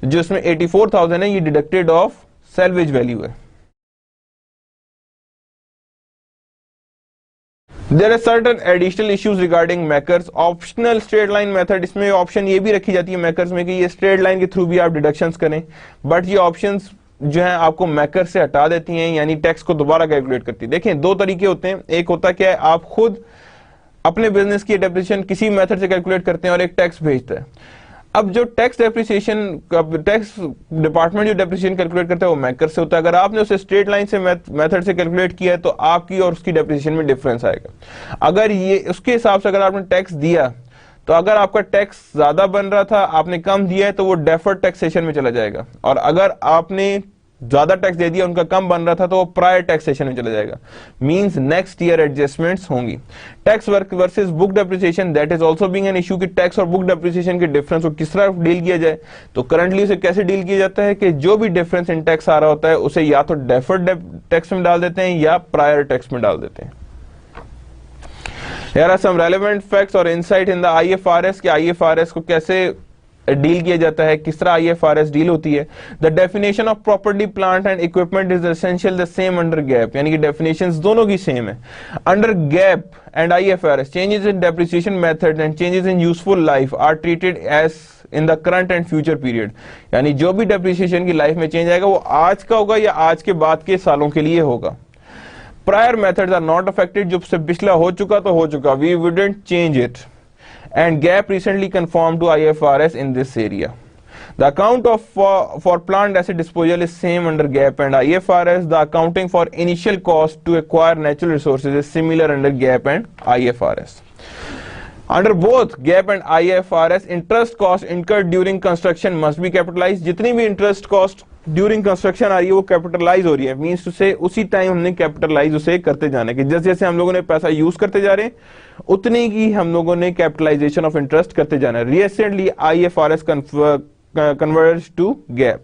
जो इसमें 84,000 है ये deducted of salvage value है. There are certain additional issues regarding Makers optional straight line method. इसमें ऑप्शन ये भी रखी जाती है Makers में कि ये straight line के थ्रू भी आप डिडक्शंस करें, बट ये ऑप्शंस जो है आपको Makers से हटा देती हैं, यानी टैक्स को दोबारा कैलकुलेट करती है. देखें दो तरीके होते हैं. एक होता क्या है, आप खुद अपने बिजनेस की डेप्रिसिएशन किसी मेथड से कैलकुलेट करते हैं और एक टैक्स भेजता है. अब जो टैक्स डेप्रिसिएशन टैक्स डिपार्टमेंट जो डेप्रिसिएशन कैलकुलेट करता है वो Makers से होता है. अगर आपने उसे स्ट्रेट लाइन से मेथड से कैलकुलेट किया है तो आपकी और उसकी डेप्रिसिएशन में डिफरेंस आएगा. अगर ये उसके हिसाब से अगर आपने टैक्स दिया तो अगर आपका टैक्स ज्यादा बन रहा था, आपने कम दिया है, तो वो डेफर्ड टैक्सेशन में चला जाएगा. और अगर आपने ज्यादा टैक्स दे दिया, उनका कम बन रहा था, तो वो प्रायर टैक्सेशन में चला जाएगा. मींस नेक्स्ट ईयर एडजस्टमेंट्स होंगी. Tax versus book depreciation, that is also being an issue कि टैक्स और बुक डेप्रिसिएशन के डिफरेंस को किस तरह डील किया जाए. तो करंटली उसे कैसे डील किया जाता है कि जो भी डिफरेंस इन टैक्स आ रहा होता है उसे या तो डेफर्ड टैक्स में डाल देते हैं या प्रायर टैक्स में डाल देते हैं. Here are some relevant facts और insight in the IFRS कि IFRS को कैसे डील किया जाता है, किस तरह IFRS डील होती है. The definition of property, plant and equipment is essential the same under GAAP, यानी कि definitions दोनों की सेम है. Under GAAP and IFRS, changes in depreciation methods and changes in useful life are treated as in the current and future period. यानी जो भी depreciation की लाइफ में चेंज आएगा वो आज का होगा या आज के बाद के सालों के लिए होगा. Prior methods are not affected, जो पिछला हो चुका तो हो चुका, we wouldn't change it. And GAAP recently conformed to IFRS in this area. The account for plant asset disposal is same under GAAP and IFRS. The accounting for initial cost to acquire natural resources is similar under GAAP and IFRS. Under both GAAP and IFRS, interest cost incurred during construction must be capitalized. जितनी भी interest cost ड्यूरिंग कंस्ट्रक्शन आ रही है वो कैपिटलाइज हो रही है. मींस उसे उसी टाइम हमने कैपिटलाइज उसे करते जाना है कि जैसे जैसे हम लोगों ने पैसा यूज करते जा रहे हैं उतनी की हम लोगों ने कैपिटलाइजेशन ऑफ इंटरेस्ट करते जाना है. Recently IFRS converge to GAAP.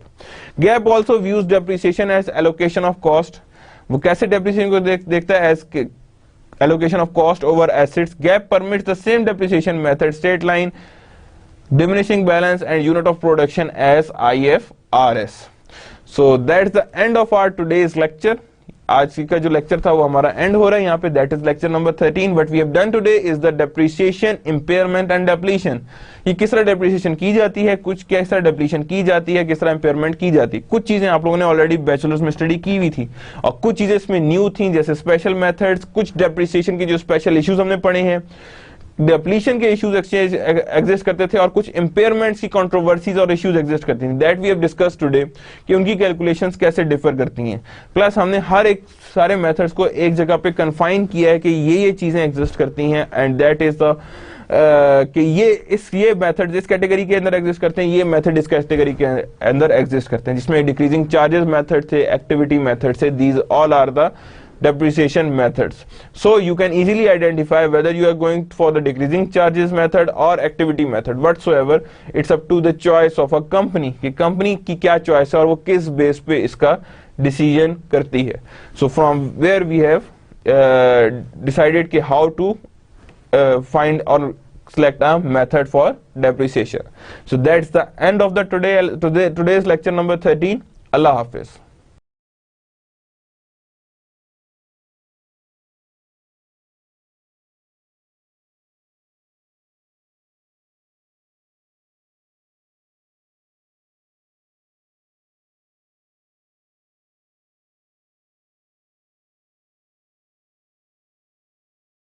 GAAP also views depreciation as allocation of cost. वो कैसे डेप्रिसिएशन को देखता है? As allocation of cost over assets. GAAP permits the same depreciation method, straight line, diminishing balance and unit of production as IFRS. So that's the end of our today's lecture. आज का जो लेक्चर था वो हमारा एंड हो रहा है यहाँ पे. That is lecture number 13. What we have done today is the depreciation, impairment and depletion. ये किस तरह डेप्रिसिएशन की जाती है, कुछ किस तरह डेप्लीशन की जाती है, किस तरह इम्पेयरमेंट की जाती है. कुछ चीजें आप लोगों ने ऑलरेडी बैचलर्स में स्टडी की हुई थी और कुछ चीजें इसमें न्यू थी, जैसे स्पेशल मेथड्स, कुछ डेप्रिसिएशन के जो स्पेशल इश्यूज हमने पढ़े हैं, डिप्लीशन के इश्यूज एग्जिस्ट करते थे और कुछ इंपेयरमेंट्स की कंट्रोवर्सीज और इश्यूज एग्जिस्ट करती थी. That we have discussed today कि उनकी कैलकुलेशंस कैसे डिफर करती हैं. प्लस हमने हर एक सारे मेथड्स को एक जगह पे कन्फाइन किया है कि ये चीजें एग्जिस्ट करती हैं एंड दैट इज द कि ये मेथड इस कैटेगरी के अंदर एग्जिस्ट करते हैं, ये मेथड इस कैटेगरी के अंदर एग्जिस्ट करते हैं, जिसमें डिक्रीजिंग चार्जेस मेथड थे, एक्टिविटी मेथड से. These all are the depreciation methods. So you can easily identify whether you are going for the decreasing charges method or activity method whatsoever. It's up to the choice of a company कि company की क्या choice है और वो किस base पे इसका decision करती है. So from where we have decided कि how to find or select a method for depreciation. So that's the end of the today's lecture number 13. Allah Hafiz.